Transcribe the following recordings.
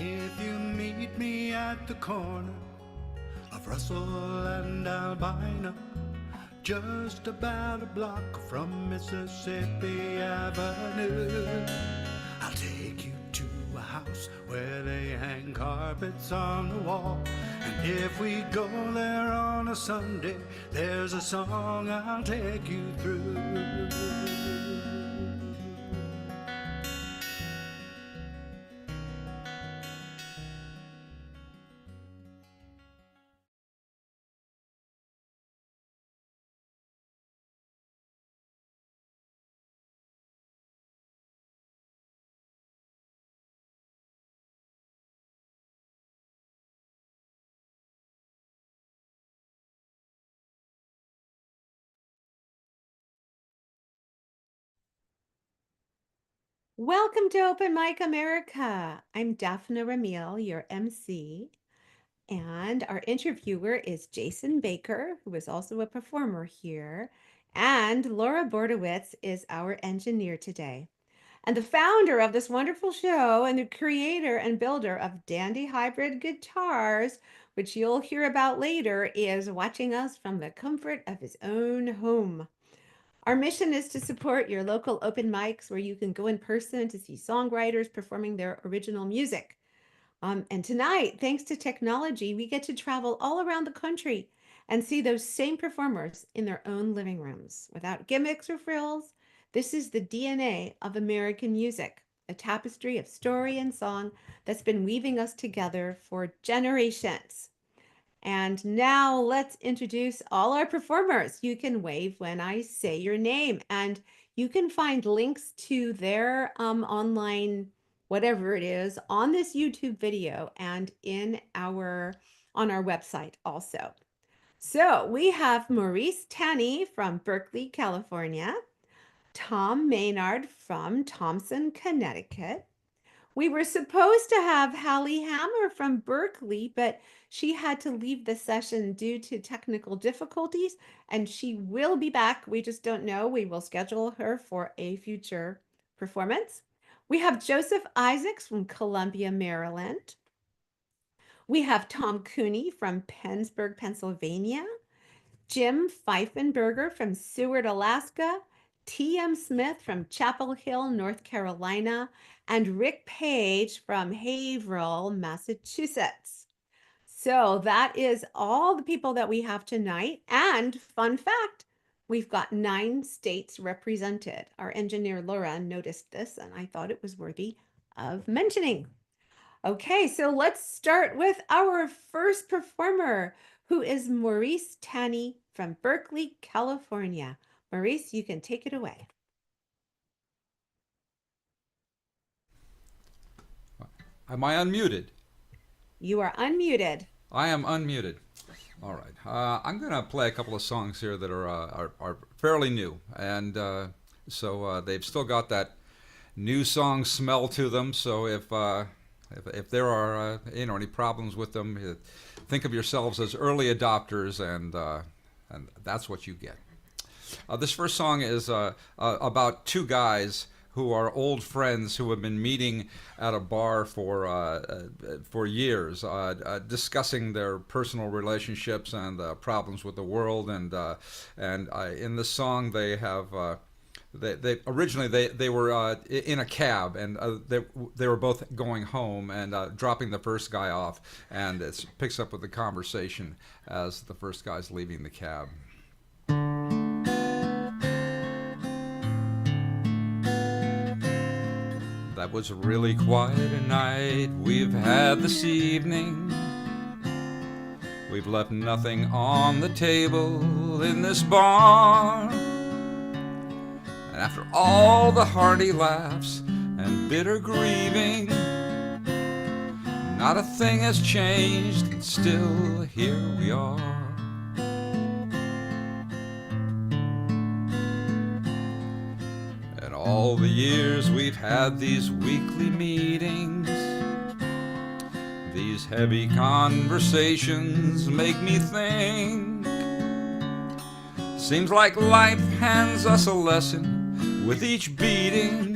If you meet me at the corner of Russell and Albina, just about a block from Mississippi Avenue, I'll take you to a house where they hang carpets on the wall. And if we go there on a Sunday, there's a song I'll take you through. Welcome to Open Mic America. I'm Daphne Ramil, your MC, and our interviewer is Jason Baker, who is also a performer here, and Laura Bordowitz is our engineer today. And the founder of this wonderful show and the creator and builder of Dandy Hybrid Guitars, which you'll hear about later, is watching us from the comfort of his own home. Our mission is to support your local open mics where you can go in person to see songwriters performing their original music. And tonight, thanks to technology, we get to travel all around the country and see those same performers in their own living rooms without gimmicks or frills. This is the DNA of American music, a tapestry of story and song that's been weaving us together for generations. And now let's introduce all our performers. You can wave when I say your name, and you can find links to their online, whatever it is, on this YouTube video and on our website also. So we have Maurice Tanney from Berkeley, California, Tom Maynard from Thompson, Connecticut. We were supposed to have Hallie Hammer from Berkeley, but she had to leave the session due to technical difficulties, and she will be back. We just don't know. We will schedule her for a future performance. We have Joseph Isaacs from Columbia, Maryland. We have Tom Cooney from Pennsburg, Pennsylvania. Jim Pfeiffenberger from Seward, Alaska. Teeyum Smith from Chapel Hill, North Carolina, and Ric Page from Haverhill, Massachusetts. So that is all the people that we have tonight. And fun fact, we've got 9 states represented. Our engineer Laura noticed this, and I thought it was worthy of mentioning. Okay, so let's start with our first performer, who is Maurice Tanney from Berkeley, California. Maurice, you can take it away. Am I unmuted? You are unmuted. I am unmuted. All right. I'm going to play a couple of songs here that are fairly new, and so they've still got that new song smell to them. So if there are any problems with them, think of yourselves as early adopters, and that's what you get. This first song is about 2 guys who are old friends who have been meeting at a bar for years, discussing their personal relationships and problems with the world. And in this song, they have they originally they were in a cab, and they were both going home and dropping the first guy off, and it picks up with the conversation as the first guy's leaving the cab. That was really quite a night we've had this evening. We've left nothing on the table in this bar. And after all the hearty laughs and bitter grieving, not a thing has changed, and still here we are. All the years we've had these weekly meetings, these heavy conversations make me think. Seems like life hands us a lesson with each beating.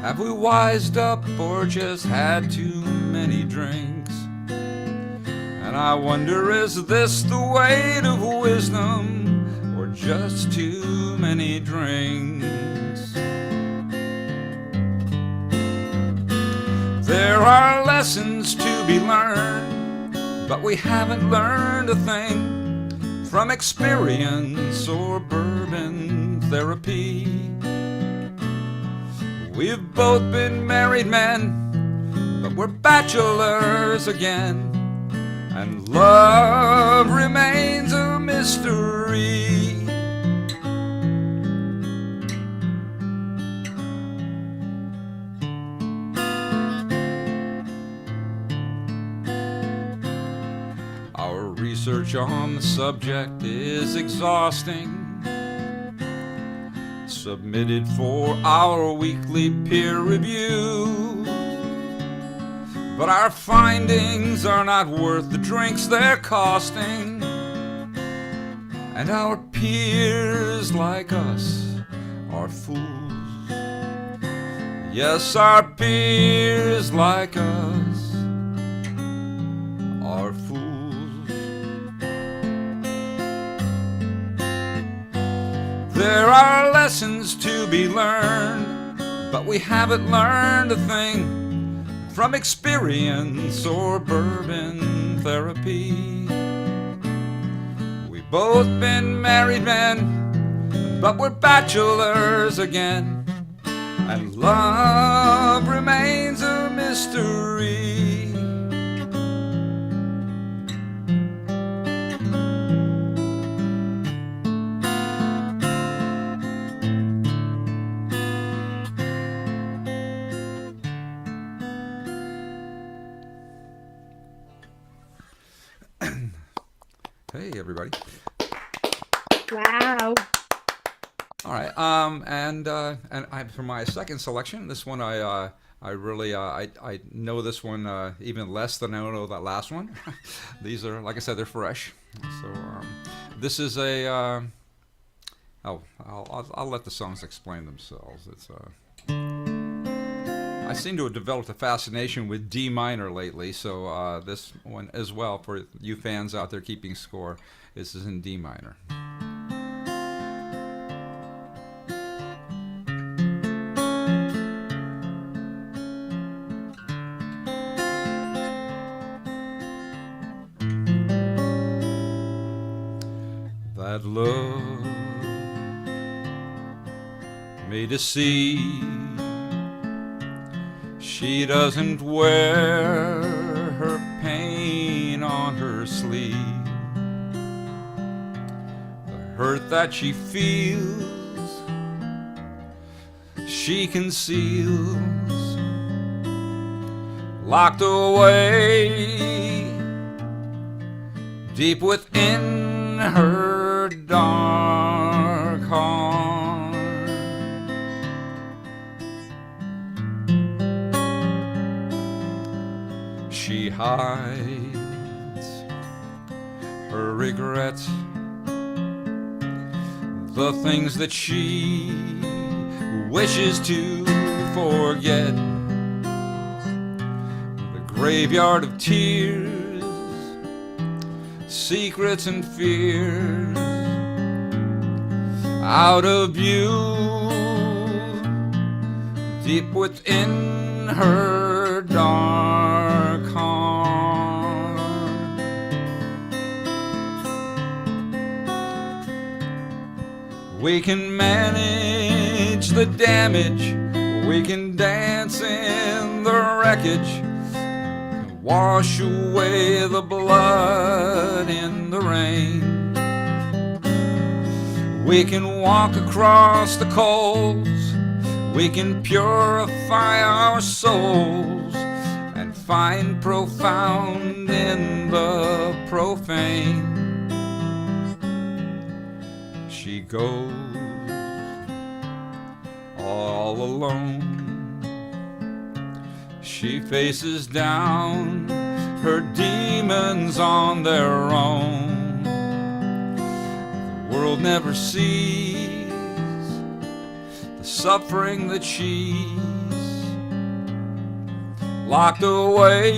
Have we wised up or just had too many drinks? And I wonder, is this the weight of wisdom or just too many drinks? There are lessons to be learned, but we haven't learned a thing from experience or bourbon therapy. We've both been married men, but we're bachelors again, and love remains a mystery. Our research on the subject is exhausting, submitted for our weekly peer review. But our findings are not worth the drinks they're costing, and our peers like us are fools. Yes, our peers like us are fools. There are lessons to be learned, but we haven't learned a thing from experience or bourbon therapy. We've both been married men, but we're bachelors again, and love remains a mystery. Hey, everybody. Wow. All right. And for my second selection, this one I really I know this one even less than I know that last one. These are, like I said, they're fresh. So this is a I'll let the songs explain themselves. It's I seem to have developed a fascination with D minor lately, so this one as well, for you fans out there keeping score, this is in D minor. That love made to see, she doesn't wear her pain on her sleeve. The hurt that she feels, she conceals, locked away deep within her dark heart. She hides her regrets, the things that she wishes to forget. The graveyard of tears, secrets and fears, out of view, deep within her dark heart. We can manage the damage, we can dance in the wreckage, wash away the blood in the rain. We can walk across the coals, we can purify our souls and find profound in the profane. She goes all alone, she faces down her demons on their own. The world never sees the suffering that she's locked away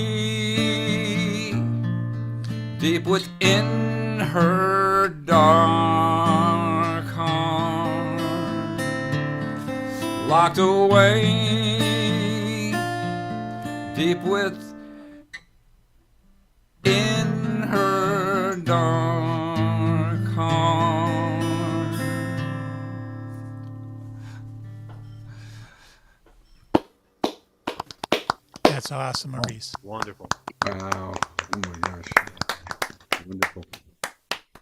deep within her dark heart, locked away deep within her dark heart. That's awesome, Maurice. Wonderful. Wow. Oh my gosh. Wonderful.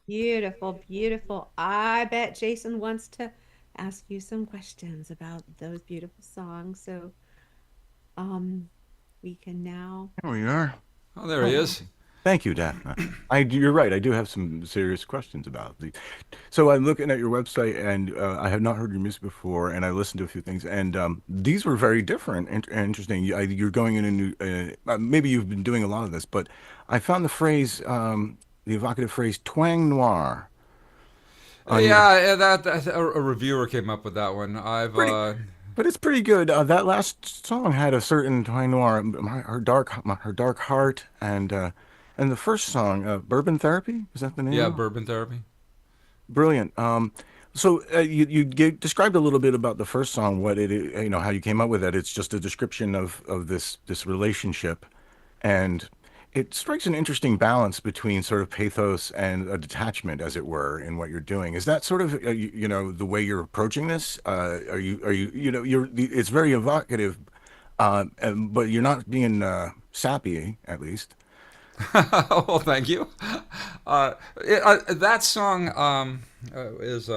Beautiful, beautiful. I bet Jason wants to ask you some questions about those beautiful songs. So, we can now. Here we are. Oh, there he is. Thank you, Daphne. You're right. I do have some serious questions about the. So I'm looking at your website, and I have not heard your music before, and I listened to a few things, and these were very different and interesting. You're going in a new. Maybe you've been doing a lot of this, but I found the phrase, the evocative phrase, "twang noir." That a reviewer came up with that one. But it's pretty good. That last song had a certain twang noir, her dark heart, and the first song, Bourbon Therapy, is that the name? Yeah, Bourbon Therapy. Brilliant. So you described a little bit about the first song, what it, how you came up with it. It's just a description of this relationship, and it strikes an interesting balance between sort of pathos and a detachment, as it were, in what you're doing. Is that sort of the way you're approaching this? It's very evocative, but you're not being sappy, at least. Well, thank you. That song is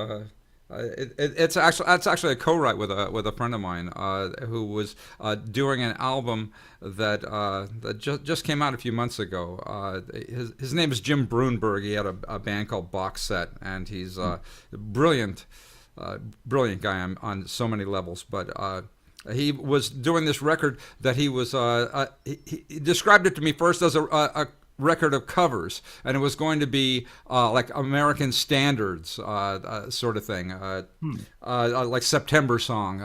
it's actually a co-write with a friend of mine who was doing an album that just came out a few months ago. His name is Jim Brunberg. He had a band called Box Set, and he's a brilliant guy on so many levels. But he was doing this record that he was he described it to me first as a record of covers, and it was going to be like American standards sort of thing, like September Song,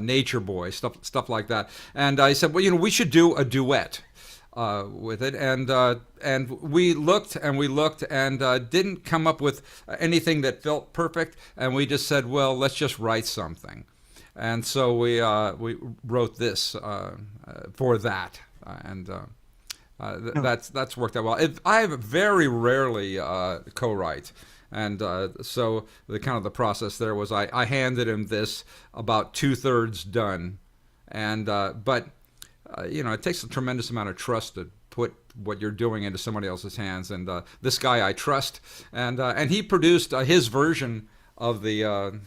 Nature Boy, stuff like that. And I said, well, we should do a duet with it, and we looked and didn't come up with anything that felt perfect, and we just said, well, let's just write something. And so we wrote this for that, and that's worked out well. I very rarely co-write, and so the process there was I handed him this about 2/3 done, and but it takes a tremendous amount of trust to put what you're doing into somebody else's hands, and this guy I trust, and he produced his version of the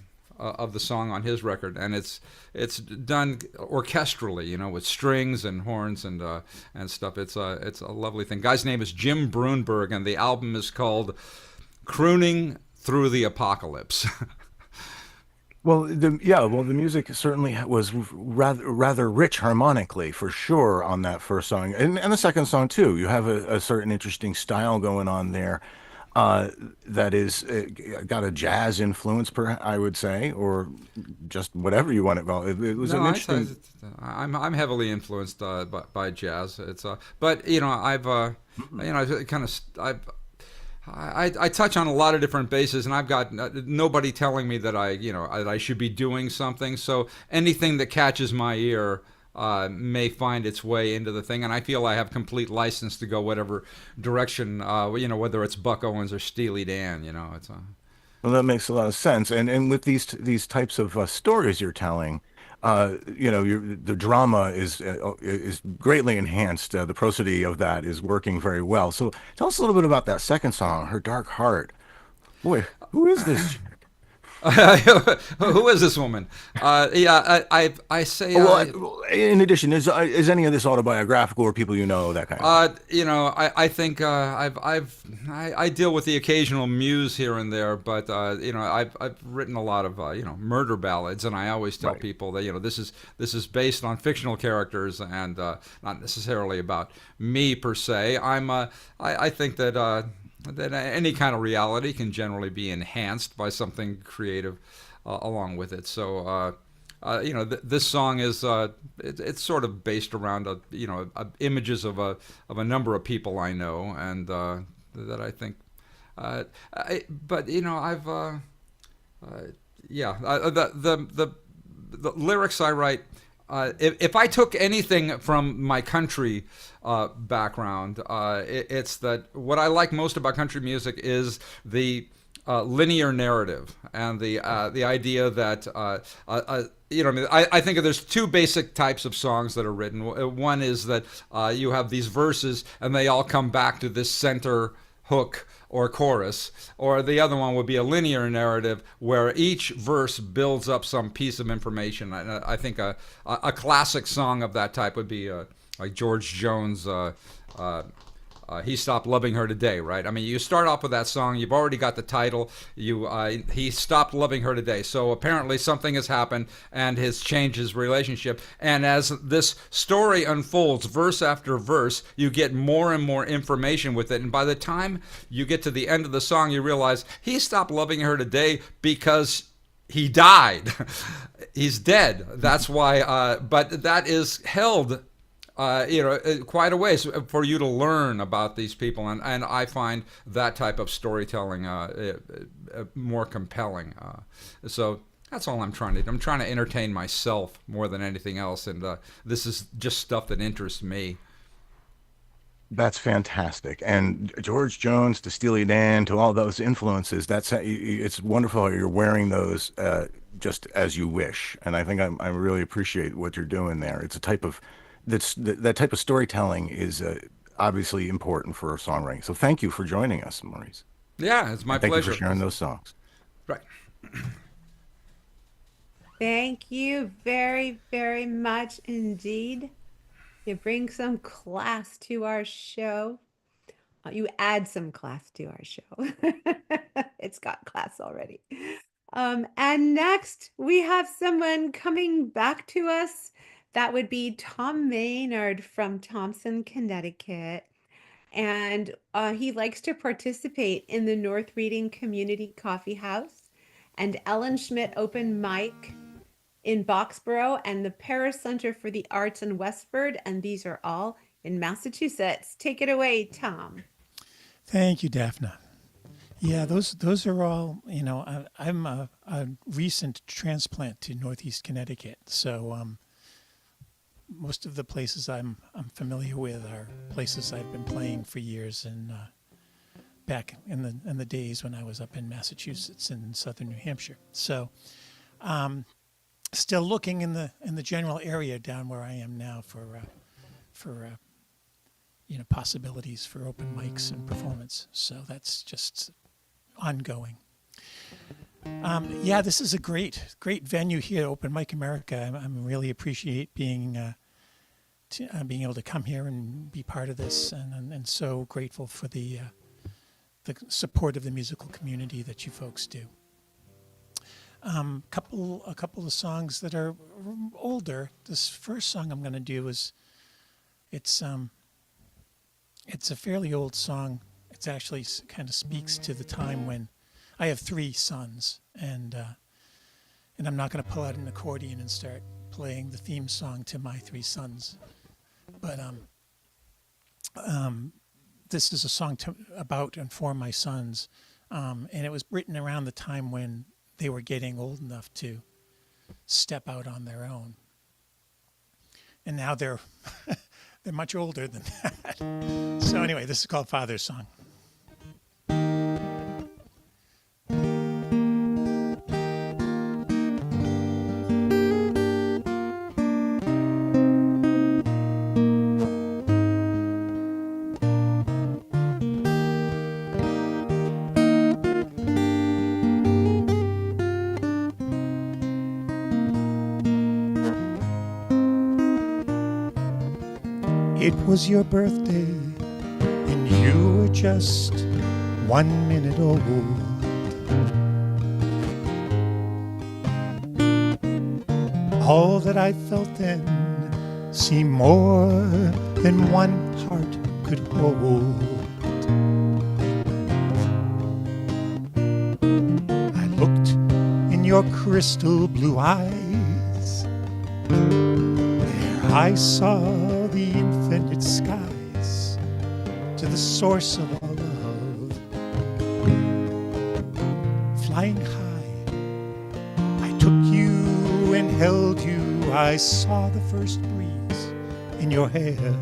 song on his record, and it's done orchestrally, with strings and horns and stuff. It's a lovely thing. Guy's name is Jim Brunberg, and the album is called Crooning Through the Apocalypse. Well, the music certainly was rather rich harmonically, for sure, on that first song, and the second song too. You have a certain interesting style going on there. That is got a jazz influence, I would say, or just whatever you want to call it. It was an interesting. I'm heavily influenced by jazz. It's but I've I touch on a lot of different bases, and I've got nobody telling me that I should be doing something. So anything that catches my ear may find its way into the thing, and I feel I have complete license to go whatever direction, whether it's Buck Owens or Steely Dan, it's Well, that makes a lot of sense, and with these types of stories you're telling, the drama is greatly enhanced. The prosody of that is working very well. So tell us a little bit about that second song, Her Dark Heart. Boy, who is this? Who is this woman? I say. Well, in addition, is any of this autobiographical, or people that kind of? I think I deal with the occasional muse here and there, but I've written a lot of murder ballads, and I always tell people that this is based on fictional characters and not necessarily about me per se. I think that any kind of reality can generally be enhanced by something creative along with it. So this song is it's sort of based around images of a number of people I know, and that I think. But I've the lyrics I write. If I took anything from my country background, it's that what I like most about country music is the linear narrative and the idea that I think there's two basic types of songs that are written. One is that you have these verses and they all come back to this center hook or chorus, or the other one would be a linear narrative where each verse builds up some piece of information. I think a classic song of that type would be like George Jones' He Stopped Loving Her Today, right? I mean, you start off with that song, you've already got the title, he stopped loving her today. So apparently something has happened and has changed his relationship. And as this story unfolds, verse after verse, you get more and more information with it. And by the time you get to the end of the song, you realize he stopped loving her today because he died. He's dead. That's why, but that is held quite a ways for you to learn about these people, and I find that type of storytelling more compelling. So that's all I'm trying to do. I'm trying to entertain myself more than anything else, and this is just stuff that interests me. That's fantastic. And George Jones to Steely Dan to all those influences, it's wonderful how you're wearing those just as you wish. And I think I really appreciate what you're doing there. It's a type of that type of storytelling is obviously important for songwriting. So thank you for joining us, Maurice. Yeah, it's my pleasure. Thank you for sharing those songs. Right. Thank you very, very much indeed. You bring some class to our show. You add some class to our show. It's got class already. And next, we have someone coming back to us. That would be Tom Maynard from Thompson, Connecticut. And he likes to participate in the North Reading Community Coffee House and Ellen Schmidt Open Mic in Boxborough and the Paris Center for the Arts in Westford. And these are all in Massachusetts. Take it away, Tom. Thank you, Daphne. Yeah, those are all, I'm a recent transplant to Northeast Connecticut. So most of the places I'm familiar with are places I've been playing for years, and back in the days when I was up in Massachusetts and southern New Hampshire. So, still looking in the general area down where I am now for possibilities for open mics and performance. So that's just ongoing. This is a great venue here, Open Mic America. I really appreciate being able to come here and be part of this, and so grateful for the support of the musical community that you folks do. A couple of songs that are older. This first song I'm going to do it's a fairly old song. It's actually kind of speaks to the time when I have 3 sons, and I'm not going to pull out an accordion and start playing the theme song to my 3 sons. But this is a song about and for my sons, and it was written around the time when they were getting old enough to step out on their own. And now they're much older than that. So anyway, this is called Father's Song. It was your birthday, and you were just 1 minute old. All that I felt then seemed more than one heart could hold. I looked in your crystal blue eyes, There I saw the infinite skies, to the source of all love. Flying high, I took you and held you. I saw the first breeze in your hair.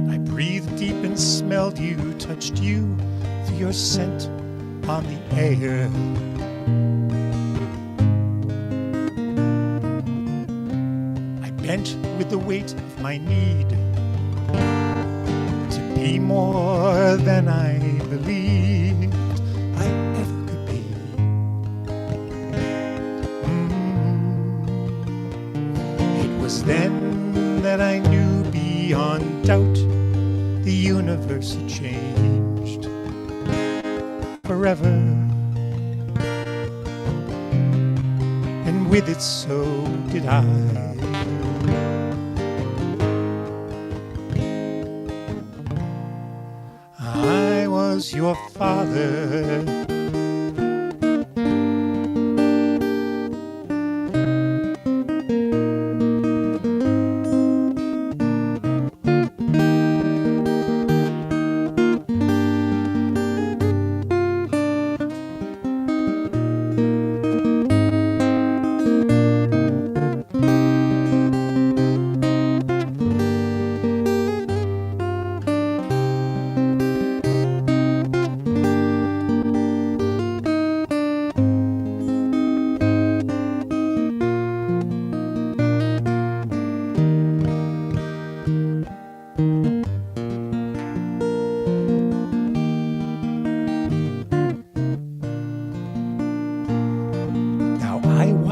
I breathed deep and smelled you, touched you through your scent on the air. I bent with the weight of my need to be more than I believed I ever could be. It was then that I knew beyond doubt the universe had changed forever, and with it so did I. I was your father.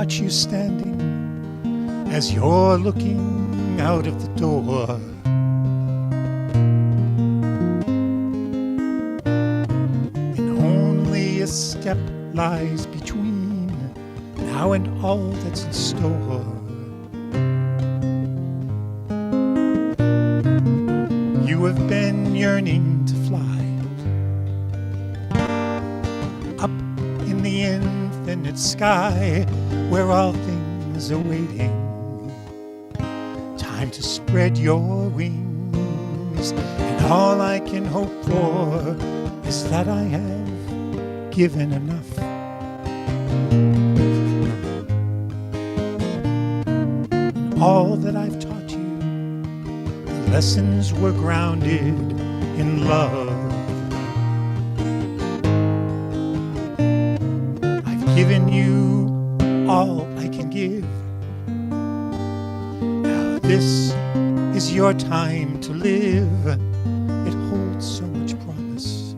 Watch you standing as you're looking out of the door. And only a step lies between now and all that's in store. You have been yearning to fly up in the infinite sky, where all things are waiting. Time to spread your wings, and all I can hope for is that I have given enough. And all that I've taught you, the lessons were grounded in love. I've given you all I can give. Now this is your time to live. It holds so much promise.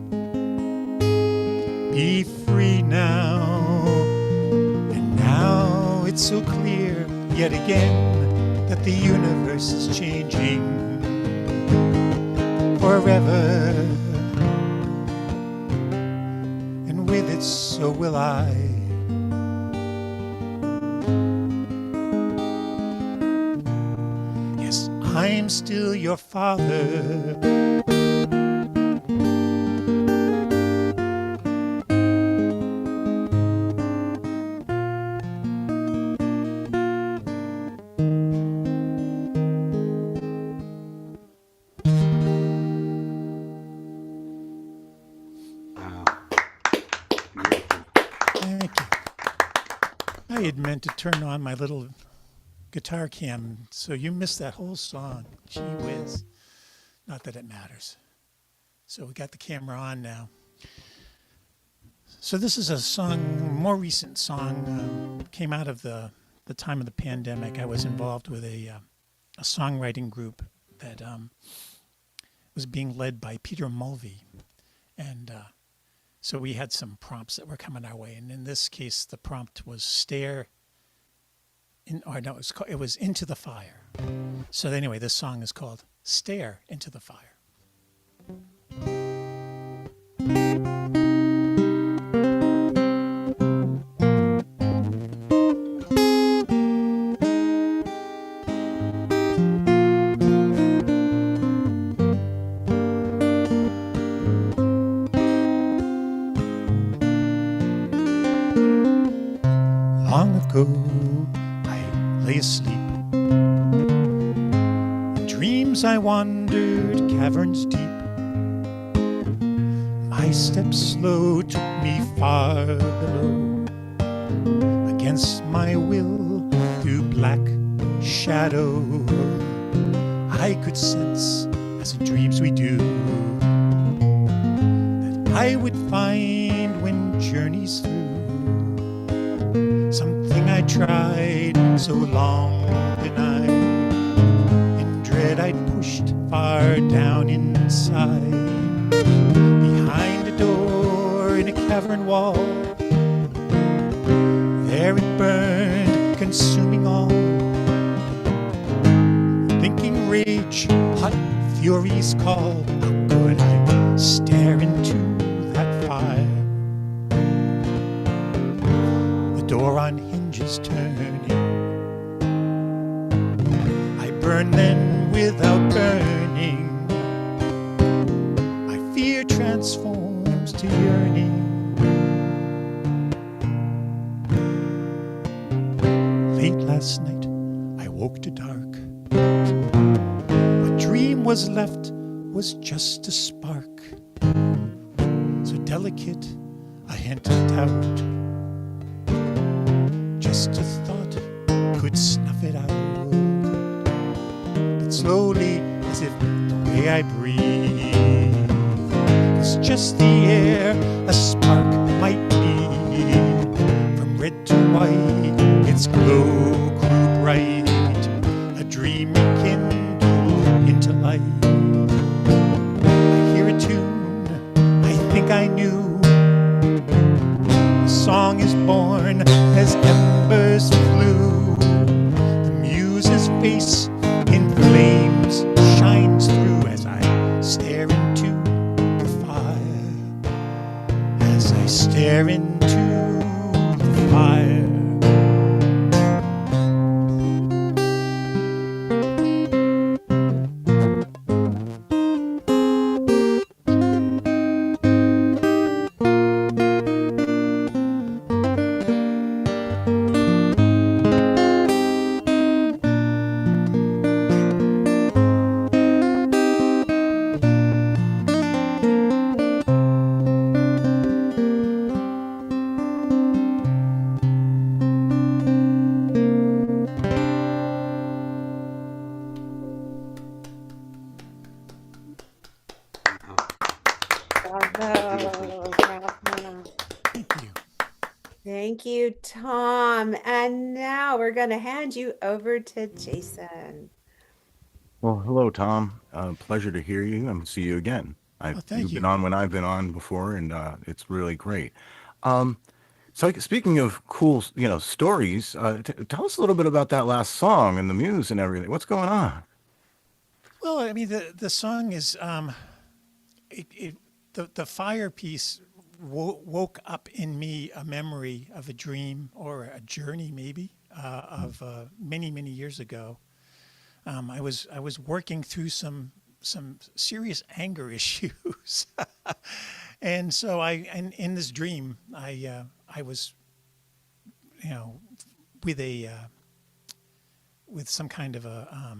Be free now. And now it's so clear yet again that the universe is changing forever. And with it so will I. I'm still your father. Thank you. I had meant to turn on my little guitar cam, so you missed that whole song. Gee whiz. Not that it matters. So we got the camera on now. So this is a song, more recent song, came out of the time of the pandemic. I was involved with a songwriting group that was being led by Peter Mulvey. And so we had some prompts that were coming our way. And in this case, the prompt was stare it was Into the Fire. So anyway, this song is called Stare Into the Fire. long ago I lay asleep. In dreams I wandered caverns deep. My steps slow took me far below. Against my will, through black shadow, I could sense, as in dreams we do, that I would find when journeys through something I tried so long denied. In dread I pushed far down inside, behind a door in a cavern wall. There it burned, consuming all. Thinking rage, hot furies call. How could I stare into that fire? The door on hinges turning. I burn then without burning. My fear transforms to yearning. Late last night I woke to dark. What dream was left was just a spark, so delicate a hint of doubt. Just a thought could snuff it out. But slowly, as if the way I breathe was just the air a spark might need. From red to white, its glow grew bright, a dream rekindled into light. I hear a tune I think I knew. A song is born as embers flew. The muse's face in flames shines through as I stare into the fire. As I stare into the fire. Bravo, bravo. Thank you. Thank you, Tom. And now we're going to hand you over to Jason. Well, hello, Tom. Pleasure to hear you and see you again. Thank You've you. been on when I've been on before, and it's really great. So, speaking of cool, stories, tell us a little bit about that last song and the muse and everything. What's going on? Well, I mean, the song is the fire piece woke up in me a memory of a dream or a journey, maybe of many years ago. I was working through some serious anger issues, and so in this dream I was, with some kind of a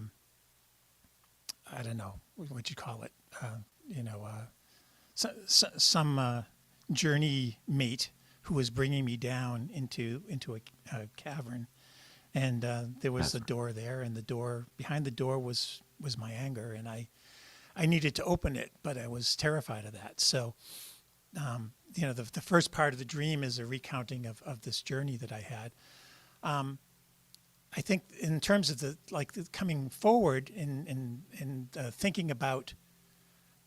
I don't know what you call it, some journey mate who was bringing me down into a cavern, and there was a door there, and behind the door was my anger, and I needed to open it, but I was terrified of that. So the first part of the dream is a recounting of this journey that I had. I think in terms of the coming forward and thinking about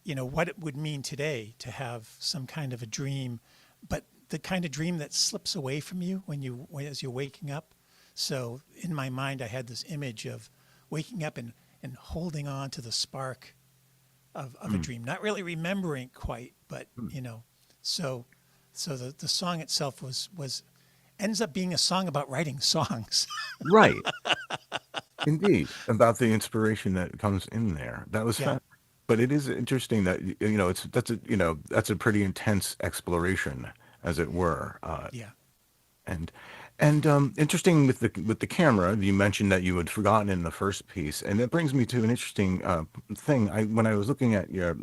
what it would mean today to have some kind of a dream, but the kind of dream that slips away from you as you're waking up. So in my mind, I had this image of waking up and holding on to the spark of a dream, not really remembering quite, but so the song itself ends up being a song about writing songs. Right. Indeed, about the inspiration that comes in there. That was fun. But it is interesting that that's a pretty intense exploration, as it were. Yeah. And And interesting with the camera, you mentioned that you had forgotten in the first piece, and that brings me to an interesting thing. When I was looking at your,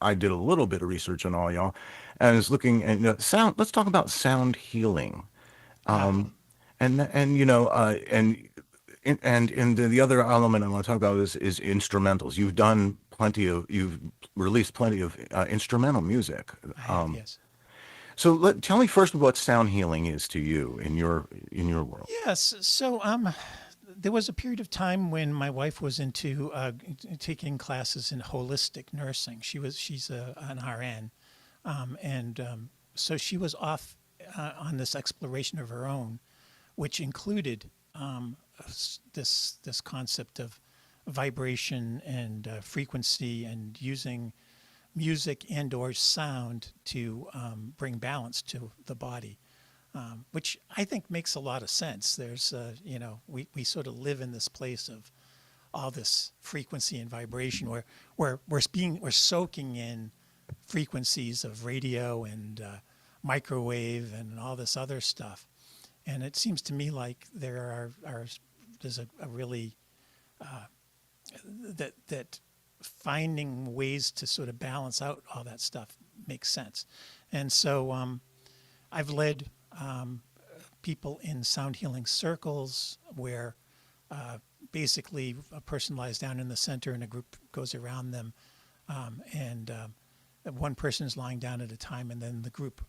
I did a little bit of research on all y'all, and I was looking at sound. Let's talk about sound healing, Ah, and and the other element I want to talk about is instrumentals. You've released plenty of instrumental music. I have, yes. So tell me first what sound healing is to you in your world. Yes. So there was a period of time when my wife was into taking classes in holistic nursing. She's an RN, so she was off on this exploration of her own, which included this concept of vibration and frequency and using music and or sound to bring balance to the body, which I think makes a lot of sense. There's, we sort of live in this place of all this frequency and vibration where we're soaking in frequencies of radio and microwave and all this other stuff. And it seems to me like there's a really that finding ways to sort of balance out all that stuff makes sense. And so I've led people in sound healing circles where basically a person lies down in the center and a group goes around them, and one person is lying down at a time, and then the group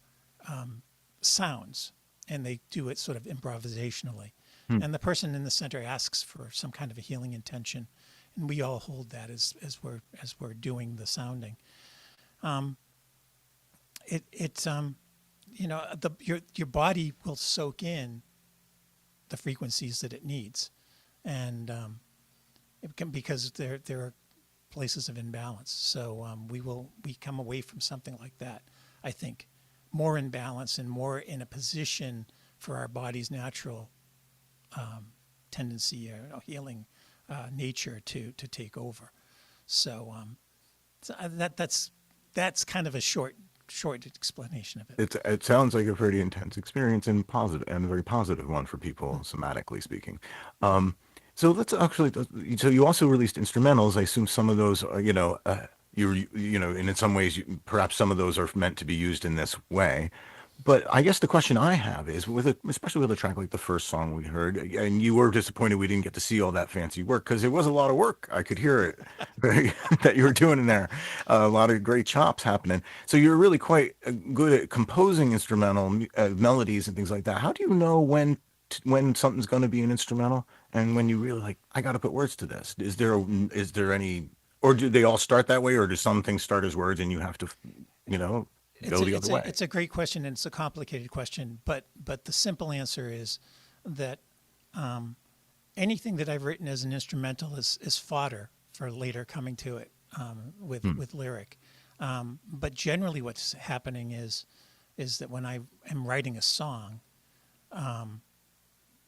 sounds, and they do it sort of improvisationally. And the person in the center asks for some kind of a healing intention, and we all hold that as we're doing the sounding. Your body will soak in the frequencies that it needs, and because there are places of imbalance. So we come away from something like that, I think, more in balance and more in a position for our body's natural tendency or healing nature to take over. So that's kind of a short explanation of it. It sounds like a pretty intense experience and positive and a very positive one for people, somatically speaking. So let's actually. So you also released instrumentals. I assume some of those are, and in some ways, perhaps some of those are meant to be used in this way. But I guess the question I have is, especially with a track like the first song we heard, and you were disappointed we didn't get to see all that fancy work because it was a lot of work. I could hear it that you were doing in there. A lot of great chops happening. So you're really quite good at composing instrumental melodies and things like that. How do you know when something's going to be an instrumental and when you really like, I got to put words to this? Is there any, or do they all start that way, or do some things start as words and you have to, go the other way? It's a great question, and it's a complicated question, but the simple answer is that anything that I've written as an instrumental is fodder for later coming to it with lyric. But generally, what's happening is that when I am writing a song,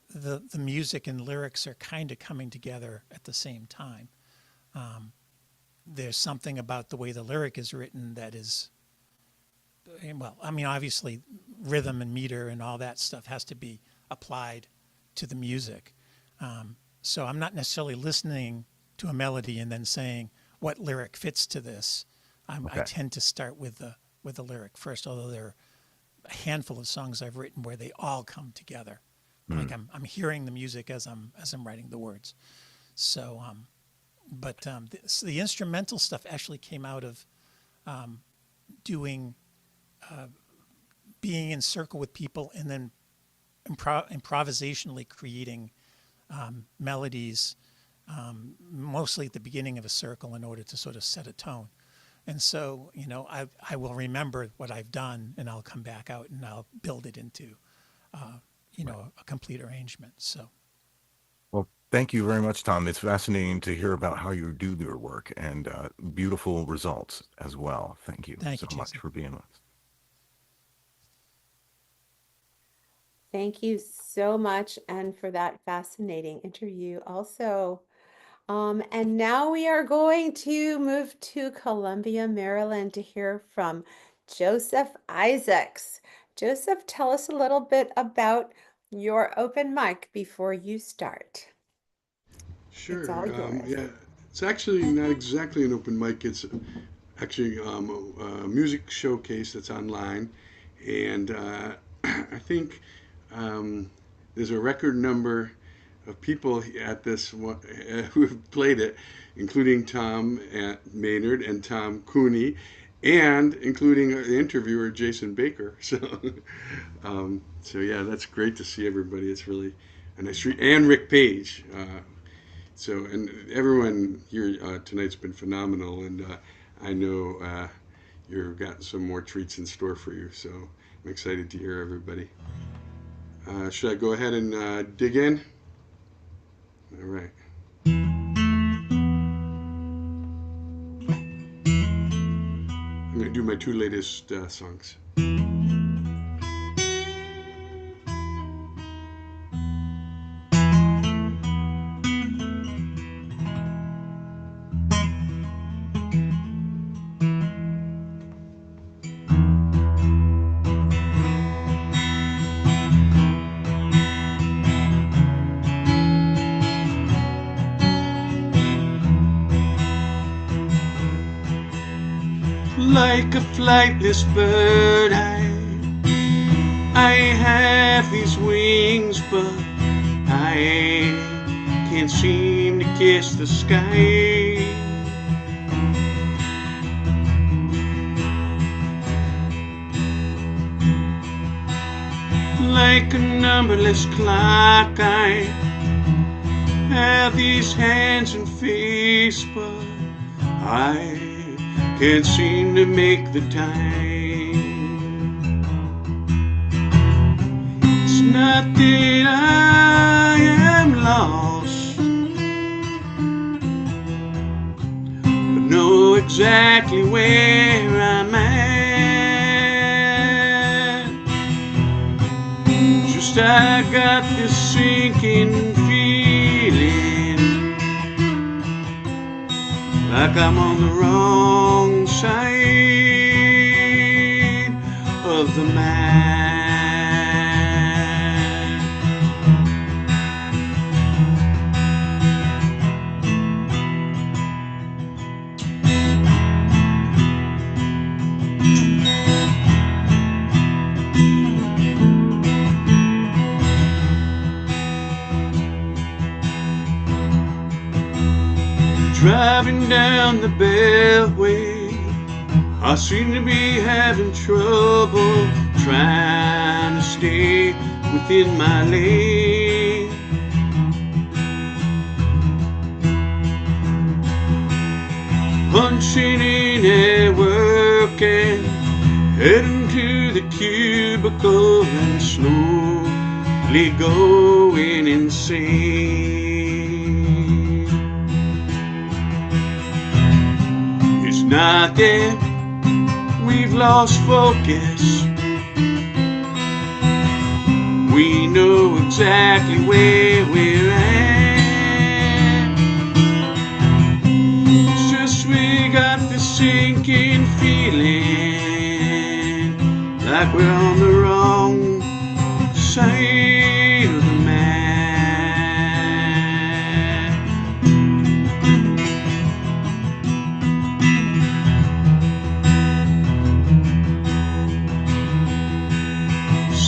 the music and lyrics are kind of coming together at the same time. There's something about the way the lyric is written that is, well, I mean, obviously rhythm and meter and all that stuff has to be applied to the music. So I'm not necessarily listening to a melody and then saying what lyric fits to this. I tend to start with the lyric first, although there are a handful of songs I've written where they all come together. Like I'm hearing the music as I'm writing the words. So, the instrumental stuff actually came out of being in circle with people and then improvisationally creating melodies, mostly at the beginning of a circle in order to sort of set a tone. And so, I will remember what I've done and I'll come back out and I'll build it into, a complete arrangement. So. Well, thank you very much, Tom. It's fascinating to hear about how you do your work and beautiful results as well. Thank you Thank so you, much Jason. for being with us. Thank you so much, and for that fascinating interview also. And now we are going to move to Columbia, Maryland to hear from Joseph Isaacs. Joseph, tell us a little bit about your open mic before you start. It's all Sure. yours. Yeah, it's actually not exactly an open mic. It's actually a music showcase that's online, and I think there's a record number of people at this one who have played it, including Tom Maynard and Tom Cooney, and including the interviewer Jason Baker. So yeah, that's great to see everybody. It's really a nice treat, and Ric Page. And everyone here tonight's been phenomenal, and I know you've got some more treats in store for you. So I'm excited to hear everybody. Should I go ahead and dig in? All right. I'm going to do my two latest songs. Like a flightless bird, I have these wings, but I can't seem to kiss the sky. Like a numberless clock, I have these hands and face, but I can't seem to make the time. It's not that I am lost, but know exactly where I'm at. Just I got this sinking feeling like I'm on the wrong side of the map. Driving down the Beltway, I seem to be having trouble trying to stay within my lane. Punching in at work and heading to the cubicle and slowly going insane. Not that we've lost focus, we know exactly where we're at. It's just we got this sinking feeling like we're on the wrong side of the map.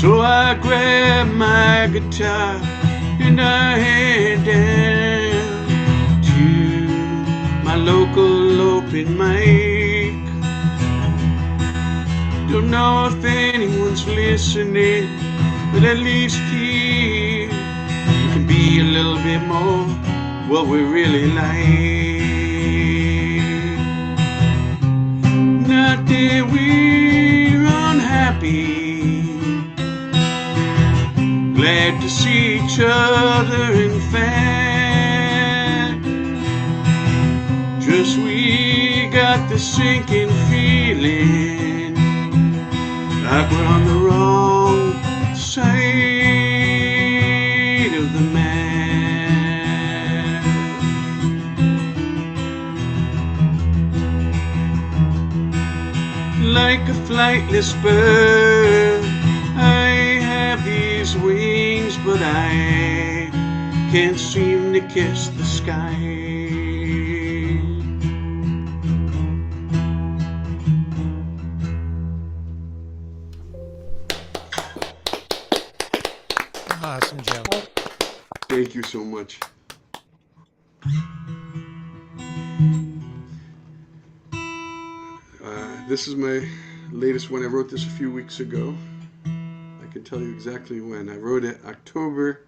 So I grabbed my guitar and I head down to my local open mic. Don't know if anyone's listening, but at least here we can be a little bit more what we really like. Not that we're unhappy, glad to see each other, in fact. Just we got the sinking feeling like we're on the wrong side of the map. Like a flightless bird, I have these wings, trees, but I can't seem to kiss the sky. Awesome, Joe. Thank you so much. This is my latest one. I wrote this a few weeks ago. I can tell you exactly when. I wrote it October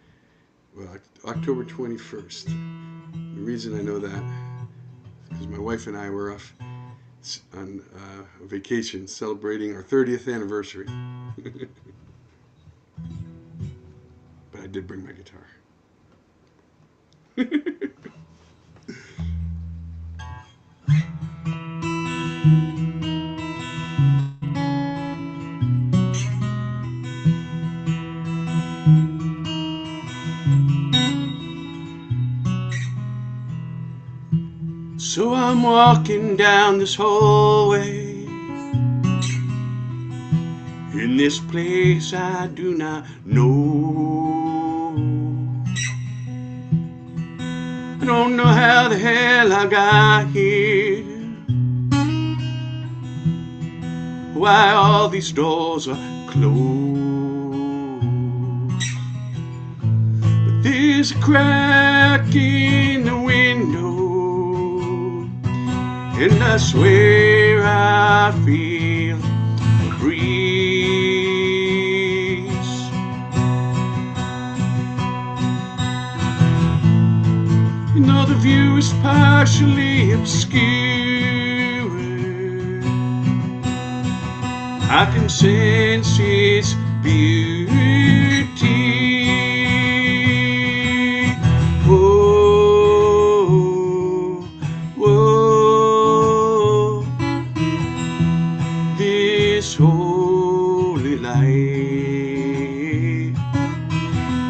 21st. The reason I know that is because my wife and I were off on a vacation celebrating our 30th anniversary. But I did bring my guitar. So I'm walking down this hallway in this place I do not know. I don't know how the hell I got here, why all these doors are closed. But there's a crack in the window, and I swear I feel a breeze. You know the view is partially obscured, I can sense its beauty. Whoa, whoa, this holy light.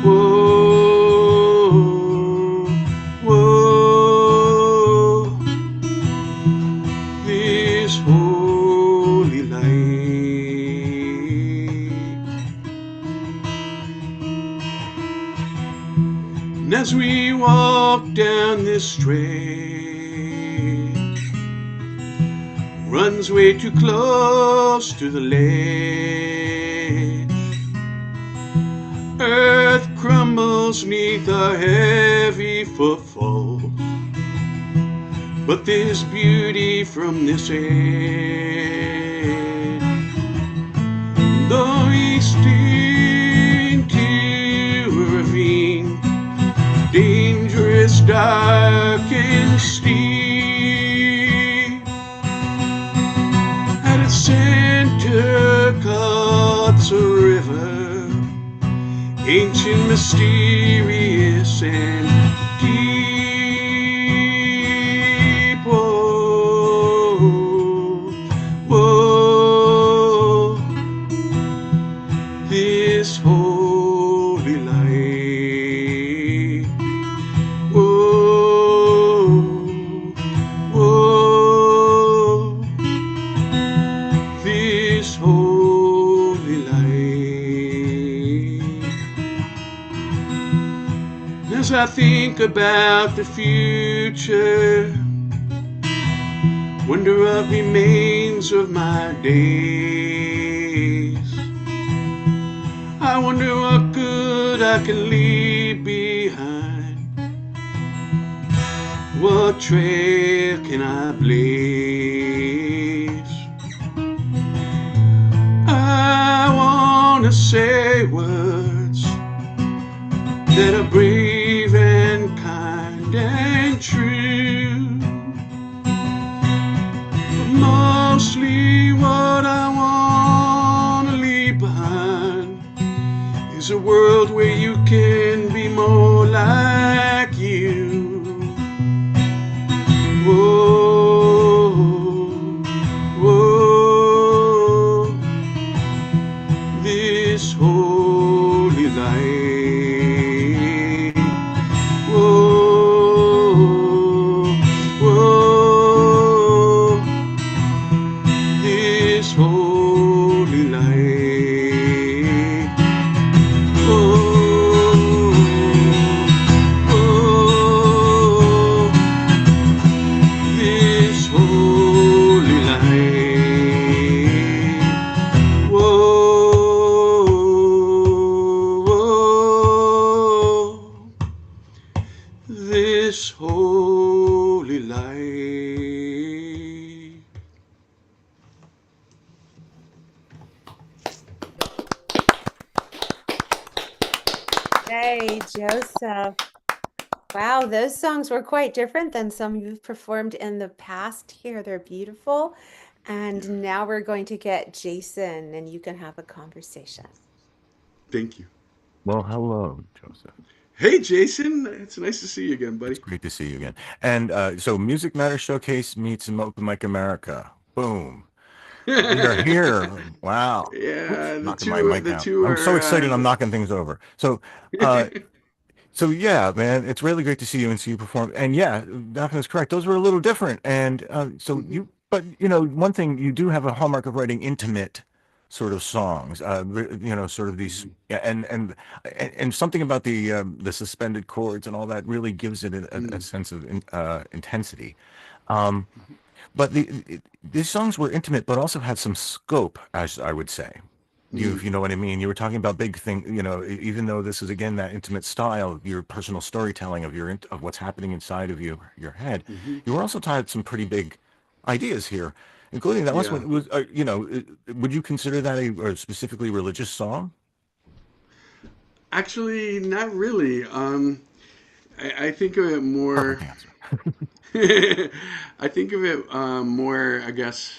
Whoa, whoa, this holy light. And as we walk down this street, runs way too close to the ledge. Earth crumbles neath our heavy footfalls, but there's beauty from this edge. Though we steer into a ravine, dangerous, dark, and steep, at its center cuts a river, ancient, mysterious, and deep. Whoa, whoa, this holy light. Whoa, whoa, this holy light. As I think about the future, wonder what remains of my days. I wonder what good I can leave behind. What trail can I blaze? I wanna say words that are brave and kind and true, but mostly what I wanna leave behind is a world where you can be more like you. Whoa, whoa, this holy light. Whoa, whoa, this holy light. Whoa. Hey, Joseph. Wow, those songs were quite different than some you've performed in the past here. They're beautiful. Yeah. And now we're going to get Jason, and you can have a conversation. Thank you. Well, hello, Joseph. Hey, Jason. It's nice to see you again, It's buddy. great to see you again. And so, Music Matter Showcase meets Open Mic America. Boom. We are here. Wow. Oops, Yeah, knocking my mic the out. two I'm so are. excited. I'm knocking things over. Uh, so yeah, man, it's really great to see you and see you perform. And yeah, Daphne is correct. Those were a little different. And Mhm. but one thing, you do have a hallmark of writing intimate sort of songs. Sort of these, Mhm. yeah, and something about the suspended chords and all that really gives it a Mhm. sense of intensity. Um, but these songs were intimate, but also had some scope, as I would say. Mhm. If you know what I mean. You were talking about big thing, even though this is again that intimate style, your personal storytelling of of what's happening inside of your head. Mhm. You were also tied some pretty big ideas here, including that last Yeah. one. Was would you consider that a specifically religious song? Actually, not really. I think of it Perfect more. answer. I think of it more, I guess,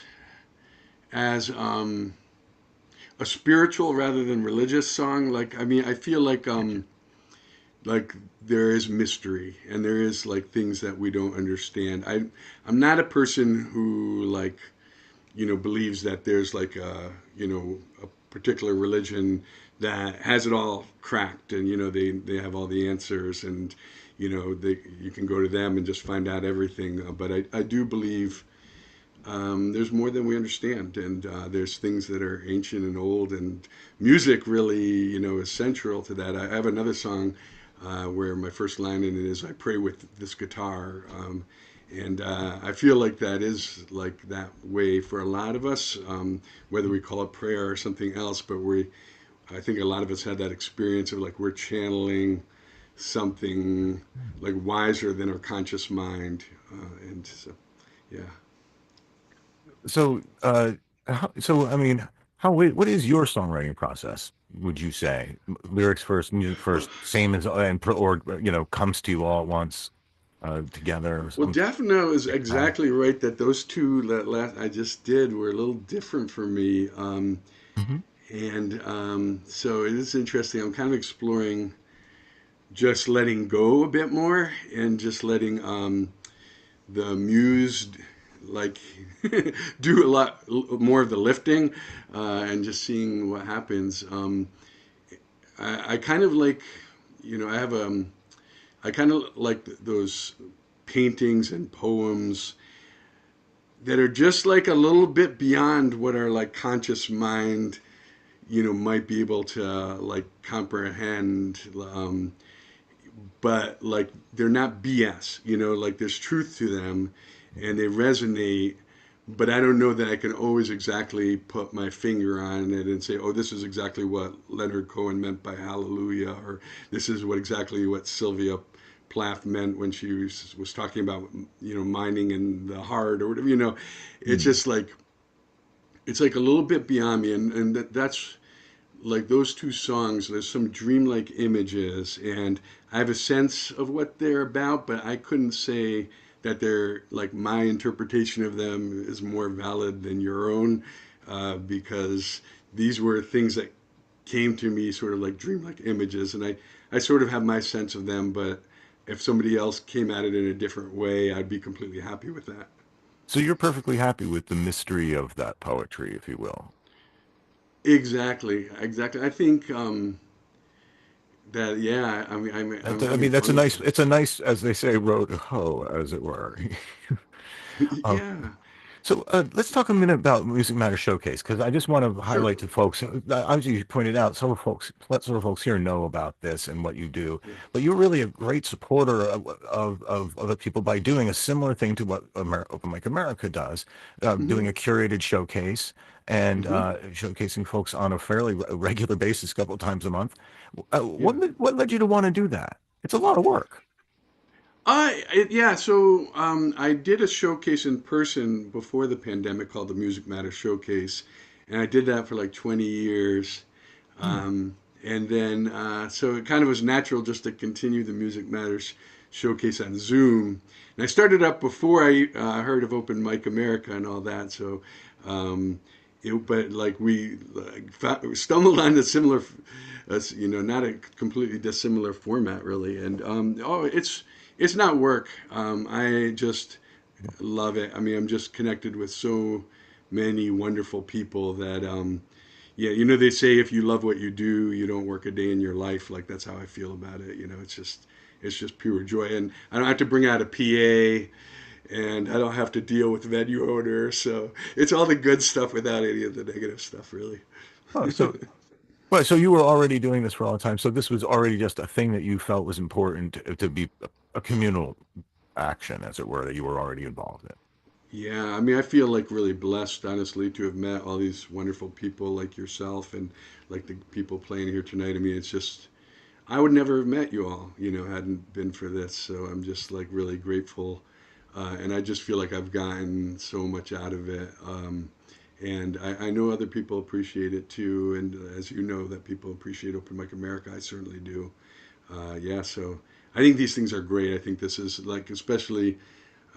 as a spiritual rather than religious song. Like, I mean, I feel Gotcha. like there is mystery and there is like things that we don't understand. I'm not a person who like believes that there's like a particular religion that has it all cracked and they have all the answers and you can go to them and just find out everything. But I do believe there's more than we understand, and there's things that are ancient and old, and music really, is central to that. I have another song where my first line in it is "I pray with this guitar," and I feel like that is like that way for a lot of us, whether we call it prayer or something else. But I think a lot of us had that experience of like we're channeling something like wiser than our conscious mind, and so yeah. So, I mean, what is your songwriting process? Would you say lyrics first, music first, same as or comes to you all at once, together? Well, Daphne is Take time. exactly right that those two that last I just did were a little different for me. Hmm. And so it is interesting. I'm kind of exploring just letting go a bit more and just letting the muse like do a lot more of the lifting and just seeing what happens. I kind of like, I have I kind of like those paintings and poems that are just like a little bit beyond what our like conscious mind might be able to like comprehend, but like they're not BS, like there's truth to them and they resonate, but I don't know that I can always exactly put my finger on it and say, oh, this is exactly what Leonard Cohen meant by hallelujah, or this is exactly what Sylvia Plath meant when she was talking about mining in the heart or whatever. It's just like it's like a little bit beyond me, and that's like those two songs. There's some dreamlike images, and I have a sense of what they're about, but I couldn't say that they're like my interpretation of them is more valid than your own, because these were things that came to me sort of like dreamlike images, and I sort of have my sense of them, but if somebody else came at it in a different way, I'd be completely happy with that. So you're perfectly happy with the mystery of that poetry, if you will. Exactly, exactly. I think that yeah. I'm I having mean, that's a fun with nice. it. It's a nice, as they say, road ho, as it were. um, Yeah. So let's talk a minute about Music Matter Showcase, because I just want to Sure. highlight to folks. Obviously, you pointed out some folks, let some folks here know about this and what you do. Yeah. But you're really a great supporter of other people by doing a similar thing to what Open Mic America does, Mm-hmm. doing a curated showcase and Mm-hmm. showcasing folks on a fairly regular basis, a couple of times a month. Yeah. What led you to want to do that? It's a lot of work. Yeah. So I did a showcase in person before the pandemic called the Music Matter Showcase, and I did that for like 20 years. Hmm. Um, And then, so it kind of was natural just to continue the Music Matters showcase on Zoom. And I started up before I heard of Open Mic America and all that. So, but like we stumbled on the similar, not a completely dissimilar format really. And it's not work. I just love it. I mean, I'm just connected with so many wonderful people that yeah, they say if you love what you do, you don't work a day in your life. Like that's how I feel about it. It's just pure joy, and I don't have to bring out a PA, and I don't have to deal with venue owners. So it's all the good stuff without any of the negative stuff, really. Oh, so you were already doing this for a long time. So this was already just a thing that you felt was important to be a communal action, as it were, that you were already involved in. Yeah, I mean, I feel like really blessed, honestly, to have met all these wonderful people like yourself and like the people playing here tonight. I mean, it's just, I would never have met you all, hadn't been for this. So I'm just like really grateful. And I just feel like I've gotten so much out of it. And I know other people appreciate it too. And as you know, that people appreciate Open Mic America, I certainly do. Yeah, so I think these things are great. I think this is like, especially,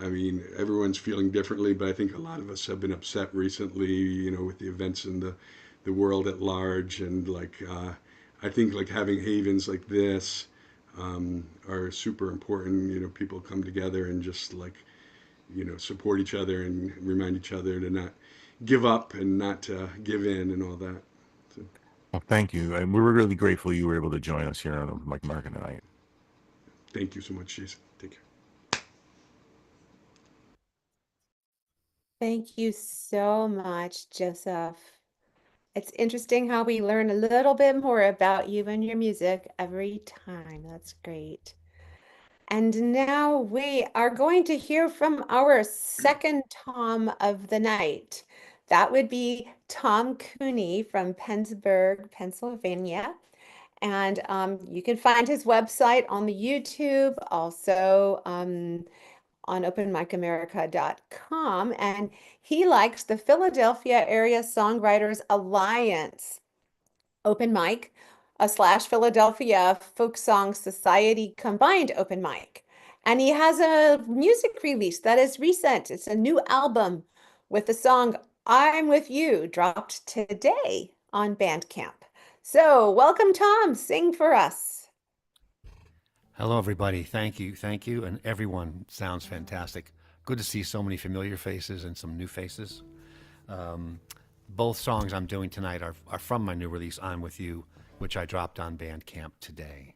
I mean, everyone's feeling differently, but I think a lot of us have been upset recently, with the events in the world at large. And like, I think like having havens like this are super important. People come together and just like, support each other and remind each other to not give up and not to give in and all that. So. Well, thank you. And we were really grateful you were able to join us here on Open Mic America tonight. Thank you so much, Jason. Take care. Thank you so much, Joseph. It's interesting how we learn a little bit more about you and your music every time. That's great. And now we are going to hear from our second Tom of the night. That would be Tom Cooney from Pennsburg, Pennsylvania. And you can find his website on the YouTube, also on openmicamerica.com. And he likes the Philadelphia Area Songwriters Alliance open mic / Philadelphia Folk Song Society combined open mic. And he has a music release that is recent. It's a new album with the song I'm With You, dropped today on Bandcamp. So welcome, Tom. Sing for us. Hello, everybody. Thank you. And everyone sounds fantastic. Good to see so many familiar faces and some new faces. Both songs I'm doing tonight are from my new release, I'm With You, which I dropped on Bandcamp today.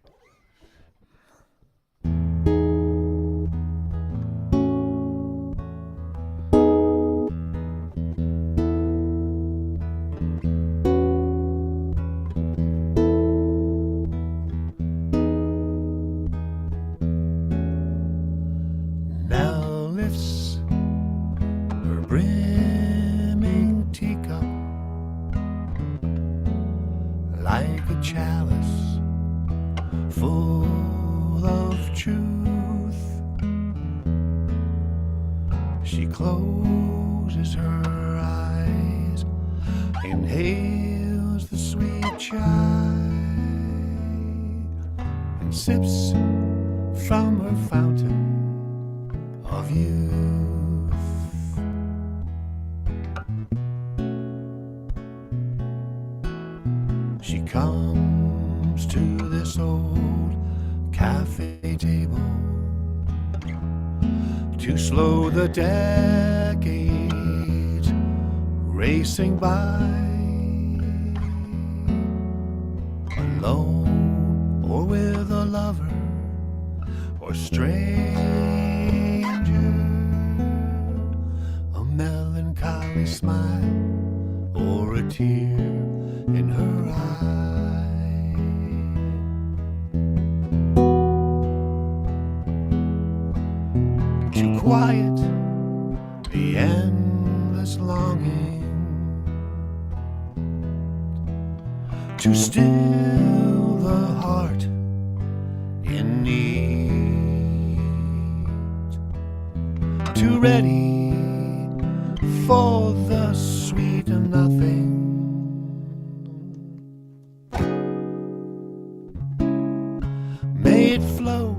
Sips from her fountain of youth. She comes to this old cafe table to slow the decades racing by, alone or with a lover or stranger, a melancholy smile or a tear in her eye. To quiet the endless longing, to still the heart in need, too ready for the sweet nothing. it flow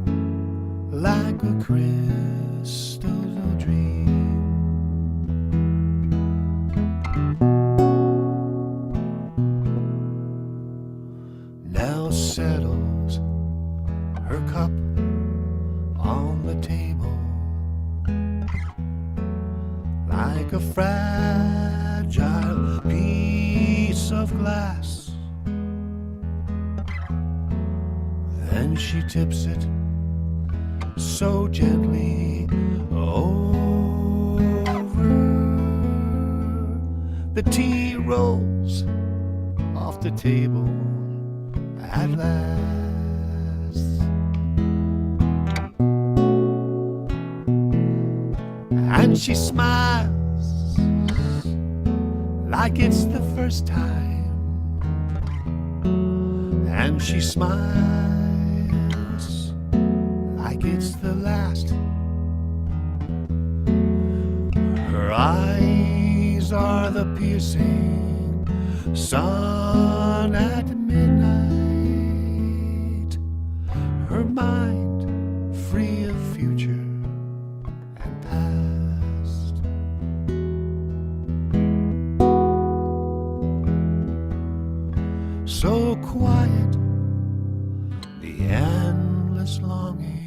like a crystal dream. Nell settles her cup on the table like a fragile piece of glass. Then she tips it so gently over. The tea rolls off the table at last. And she smiles like it's the first time. And she smiles like it's the last. Her eyes are the piercing sun at midnight. Her mind free of future and past. So quiet, the endless longing.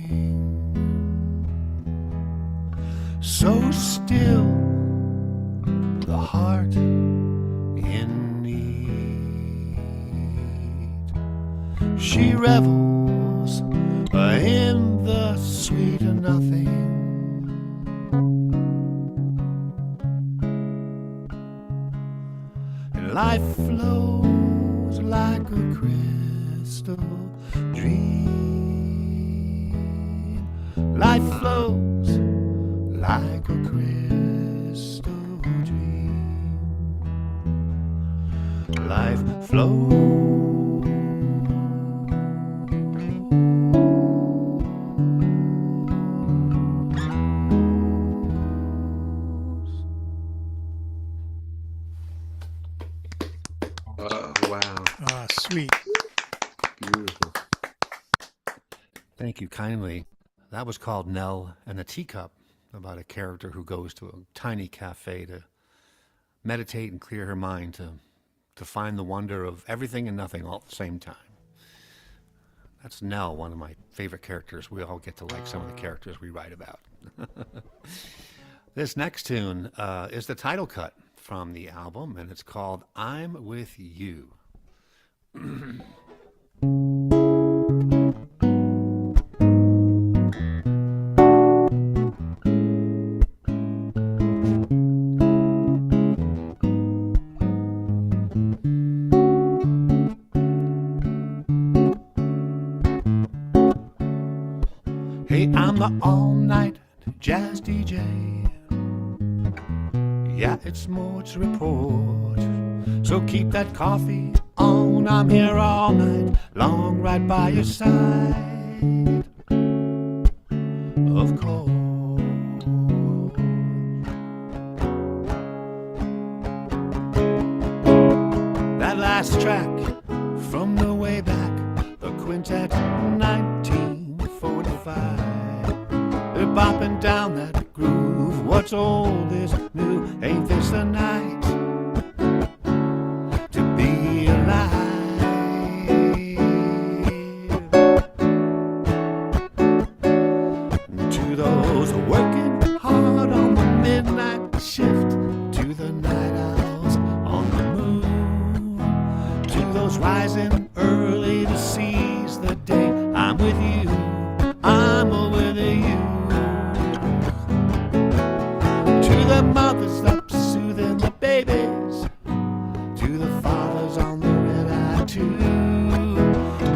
So still, the heart in need. She revels in the sweet nothing. And life flows like a crystal dream. Life flows like a crystal dream. Life flows. Wow. Ah, sweet. Beautiful. Thank you kindly. That was called Nell and the Teacup, about a character who goes to a tiny cafe to meditate and clear her mind, to find the wonder of everything and nothing all at the same time. That's Nell, one of my favorite characters. We all get to like some of the characters we write about. This next tune is the title cut from the album, and it's called I'm With You. Hey, I'm the all-night jazz DJ. Yeah, it's Mort's report. So keep that coffee on. I'm here all night long, right by your side. Of course. That last track from the way back, the quintet 1945. They're bopping down that groove. What's old is new. Ain't this the night to be alive? To those working hard on the midnight shift, to the night owls on the moon, to those rising early to seize the day, I'm with you, I'm with you. To the mothers up soothing the babies, to the fathers on the red-eye too,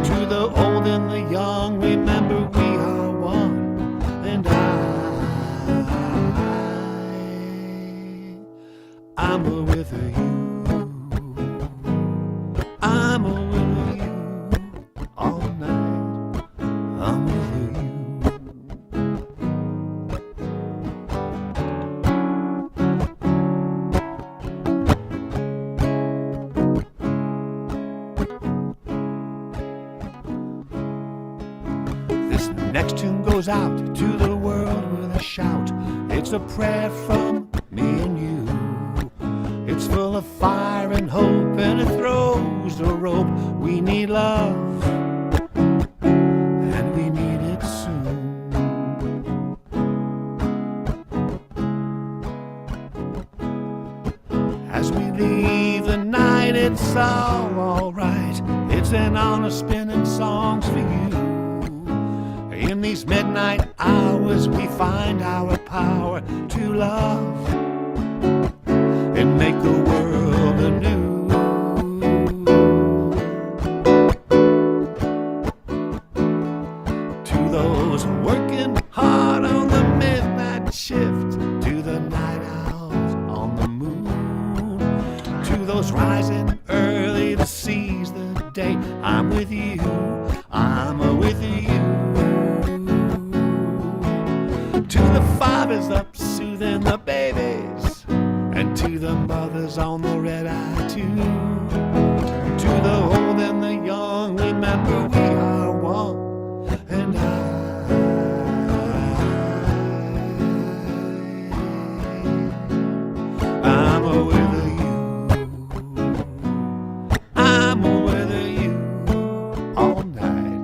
to the old and the young, remember we are one, and I'm with you. I'm with you all night Next tune goes out to the world with a shout. It's a prayer from me and you. It's full of fire and hope, and it throws a rope. We need love, and we need it soon. As we leave the night, it's all right. It's an honor spinning songs for you. In these midnight hours, we find our power to love and make the world anew. To those working hard on the midnight shift, to the night owls on the moon, to those rising early to seize the day, I'm with you, I'm with you. To the fathers up soothing the babies, and to the mothers on the red-eye tune, to the old and the young, remember we are one, and I'm with you, I'm with you all night,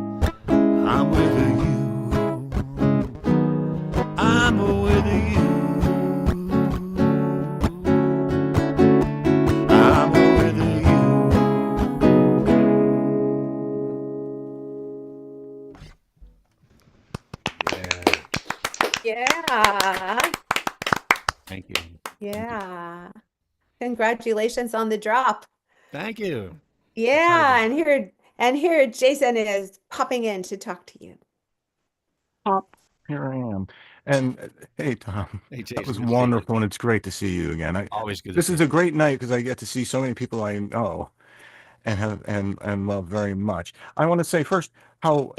I'm with you, I'm with you, I'm with you. Yeah. Thank you. Yeah. Congratulations on the drop. Thank you. Yeah, Excited. and here Jason is popping in to talk to you. Pop, here I am. And hey, Tom, Hey, that was Jason, good to see you. wonderful, and it's great to see you again. Always good to This see is you. a great night because I get to see so many people I know and have and love very much. I want to say first how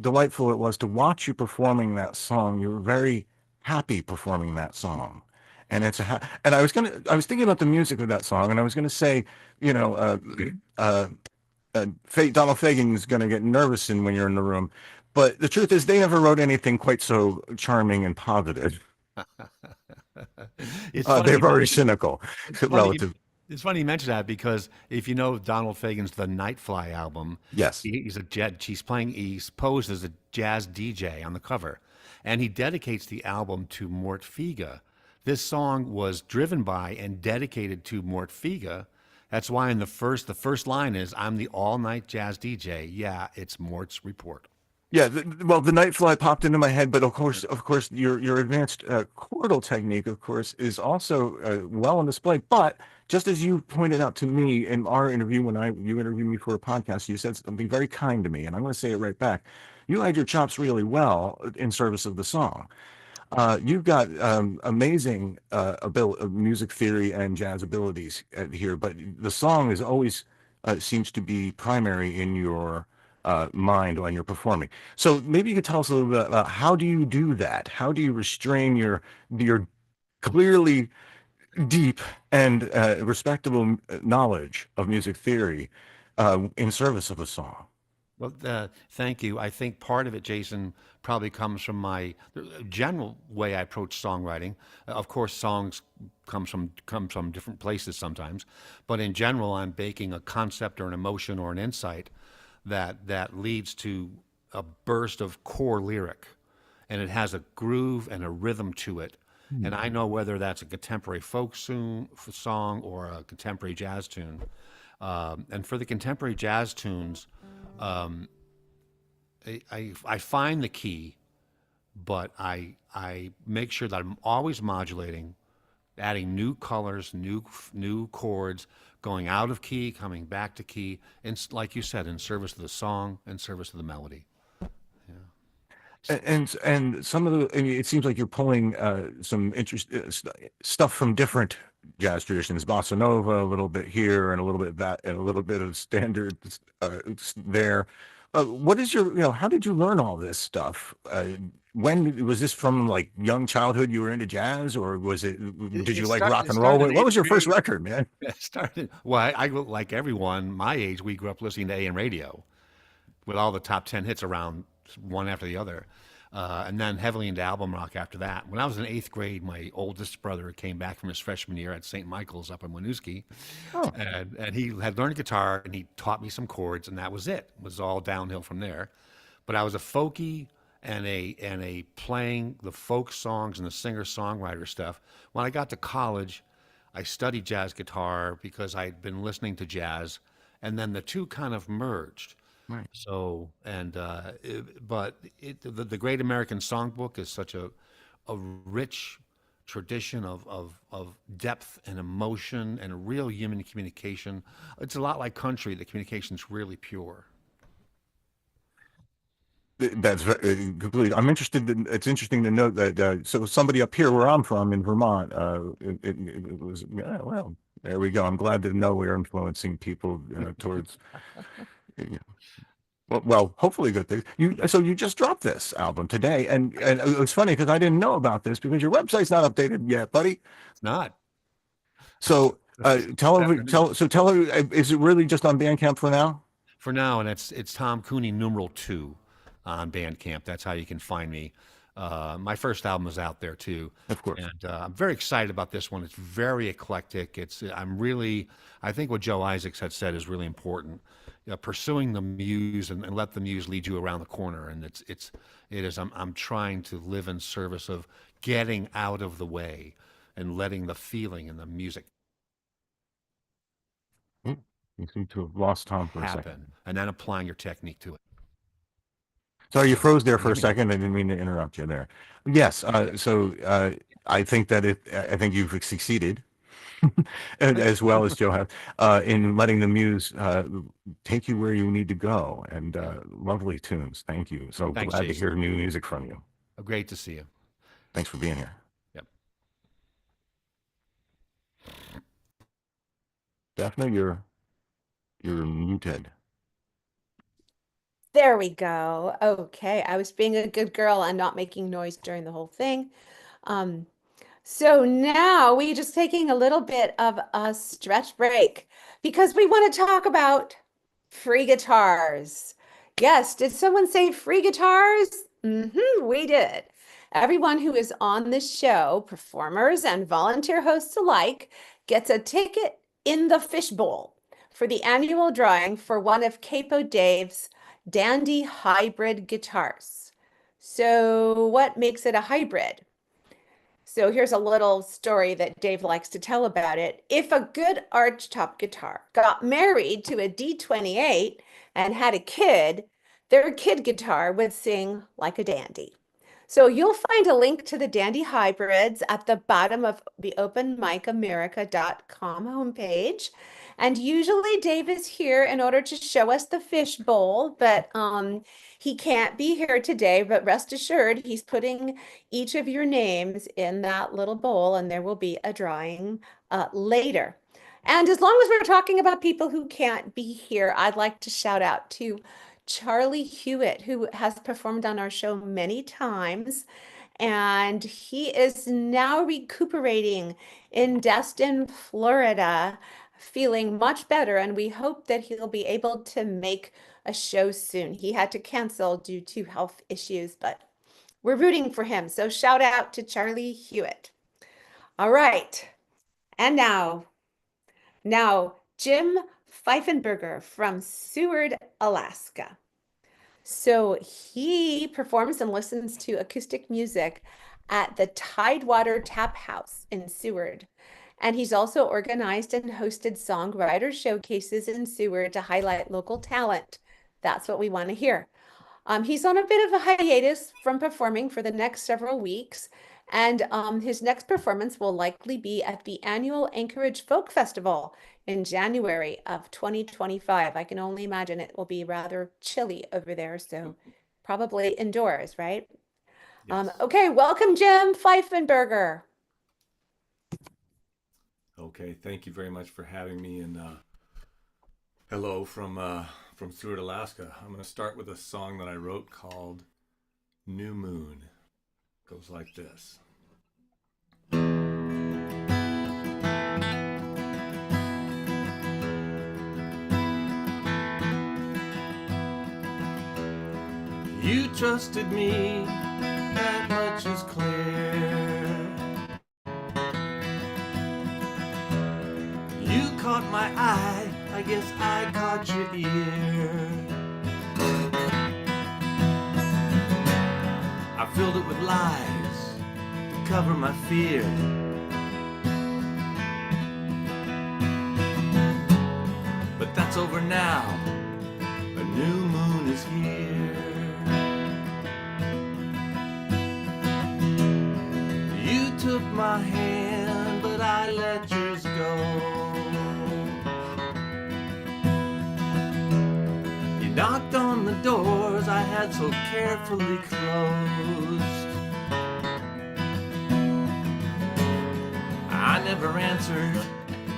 delightful it was to watch you performing that song. You were very happy performing that song, and and I was thinking about the music of that song, and I was gonna say, you know, Donald Fagen is gonna get nervous when you're in the room, but the truth is they never wrote anything quite so charming and positive. It's funny They're you very mention- cynical it's funny relative. it's funny you mention that because if you know Donald Fagen's The Nightfly album, Yes. he's posed as a jazz DJ on the cover, and he dedicates the album to Mort Figa. This song was driven by and dedicated to Mort Figa. That's why in the first line is, "I'm the all-night jazz DJ." Yeah, it's Mort's report. Yeah, well, the Nightfly popped into my head, but of course, your advanced chordal technique, of course, is also well on display. But just as you pointed out to me in our interview when you interviewed me for a podcast, you said something very kind to me, and I'm going to say it right back. You had your chops really well in service of the song. You've got amazing music theory and jazz abilities here, but the song is always seems to be primary in your mind when you're performing. So maybe you could tell us a little bit about how do you do that? How do you restrain your clearly deep and respectable knowledge of music theory in service of a song? Well, thank you. I think part of it, Jason, probably comes from my general way I approach songwriting. Of course, songs come from different places sometimes, but in general, I'm baking a concept or an emotion or an insight that leads to a burst of core lyric, and it has a groove and a rhythm to it. And I know whether that's a contemporary folk song or a contemporary jazz tune. And for the contemporary jazz tunes, I find the key, but I make sure that I'm always modulating, adding new colors, new chords, going out of key, coming back to key, and like you said, in service of the song, in service of the melody. And some of the, I mean, it seems like you're pulling some stuff from different jazz traditions, bossa nova, a little bit here and a little bit that, and a little bit of standard there. What is how did you learn all this stuff? When was this from, like young childhood? You were into jazz, or was it? Did you like rock and roll? What was your first record, man? It started. Well, I like everyone my age. We grew up listening to AM radio, with all the top 10 hits around one after the other. And then heavily into album rock after that. When I was in 8th grade, my oldest brother came back from his freshman year at St. Michael's up in Winooski. Oh. And he had learned guitar, and he taught me some chords, and that was it. It was all downhill from there. But I was a folkie and a playing the folk songs and the singer-songwriter stuff. When I got to college, I studied jazz guitar because I'd been listening to jazz, and then the two kind of merged. Right. So, the Great American Songbook is such a rich tradition of depth and emotion and real human communication. It's a lot like country. The communication's really pure. That's completely. I'm interested. It's interesting to note that. So somebody up here, where I'm from in Vermont, it was. Yeah, well, there we go. I'm glad to know we're influencing people towards. Well, hopefully good things. So you just dropped this album today, and it was funny because I didn't know about this because your website's not updated yet, buddy. It's not. So tell her. Is it really just on Bandcamp for now? For now, and it's Tom Cooney #2 on Bandcamp. That's how you can find me. My first album is out there too, Of course. and I'm very excited about this one. It's very eclectic. I think what Joe Isaacs had said is really important. Pursuing the muse and let the muse lead you around the corner, and it is. I'm trying to live in service of getting out of the way and letting the feeling and the music You seem to have lost Tom for a second. happen, and then applying your technique to it. Sorry, you froze there for a second. I didn't mean to interrupt you there. Yes. I think that I think you've succeeded, and as well as Joe has, in letting the muse take you where you need to go. And lovely tunes. Thank you. So Thanks, glad to Jason. hear new music from you. Great to see you. Thanks for being here. Yep. Daphne, you're muted. There we go. Okay, I was being a good girl and not making noise during the whole thing. So now we're just taking a little bit of a stretch break because we want to talk about free guitars. Yes, did someone say free guitars? We did. Everyone who is on this show, performers and volunteer hosts alike, gets a ticket in the fishbowl for the annual drawing for one of Capo Dave's Dandy hybrid guitars. So what makes it a hybrid? So here's a little story that Dave likes to tell about it. If a good archtop guitar got married to a D28 and had a kid, their kid guitar would sing like a dandy. So you'll find a link to the Dandy hybrids at the bottom of the openmicamerica.com homepage. And usually Dave is here in order to show us the fishbowl, but he can't be here today. But rest assured, he's putting each of your names in that little bowl, and there will be a drawing later. And as long as we're talking about people who can't be here, I'd like to shout out to Charlie Hewitt, who has performed on our show many times. And he is now recuperating in Destin, Florida, feeling much better, and we hope that he'll be able to make a show soon. He had to cancel due to health issues, but we're rooting for him. So shout out to Charlie Hewitt. All right. And now Jim Pfeiffenberger from Seward, Alaska. So he performs and listens to acoustic music at the Tidewater Tap House in Seward. And he's also organized and hosted songwriter showcases in Seward to highlight local talent. That's what we want to hear. He's on a bit of a hiatus from performing for the next several weeks, and his next performance will likely be at the annual Anchorage Folk Festival in January of 2025. I can only imagine it will be rather chilly over there, so probably indoors, right? Yes. Okay, welcome, Jim Pfeiffenberger. Okay, thank you very much for having me, and hello from Seward, Alaska. I'm going to start with a song that I wrote called New Moon. It goes like this. You trusted me, that much is clear. You caught my eye, I guess I caught your ear. I filled it with lies to cover my fear. But that's over now, a new moon is here. You took my hand, but I let yours go. You knocked on the doors I had so carefully closed. I never answered,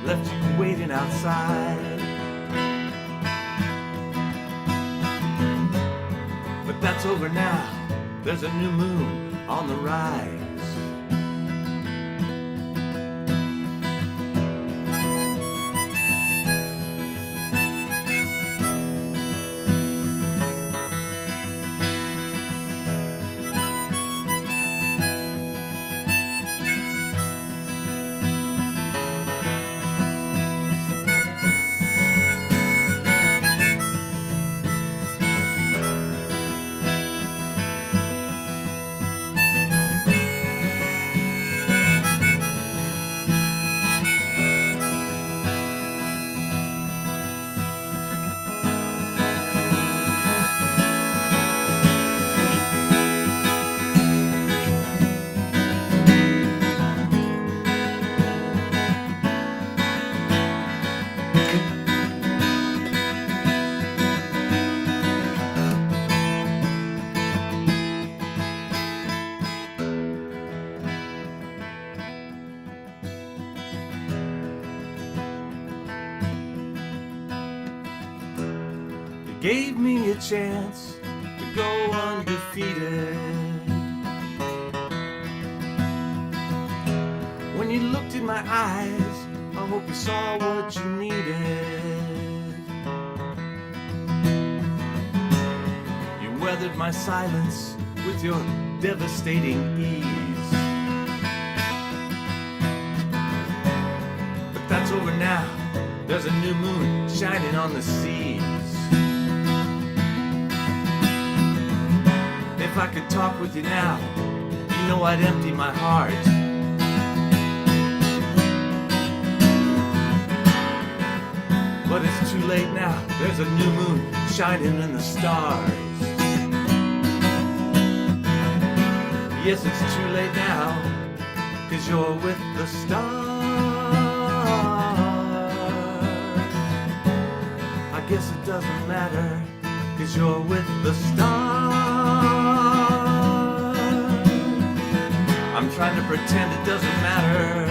left you waiting outside. But that's over now, there's a new moon on the rise. Gave me a chance to go undefeated. When you looked in my eyes, I hope you saw what you needed. You weathered my silence with your devastating ease. But that's over now, there's a new moon shining on the seas. If I could talk with you now, you know I'd empty my heart. But it's too late now, there's a new moon shining in the stars. Yes, it's too late now, 'cause you're with the stars. I guess it doesn't matter, 'cause you're with the stars. I'm trying to pretend it doesn't matter.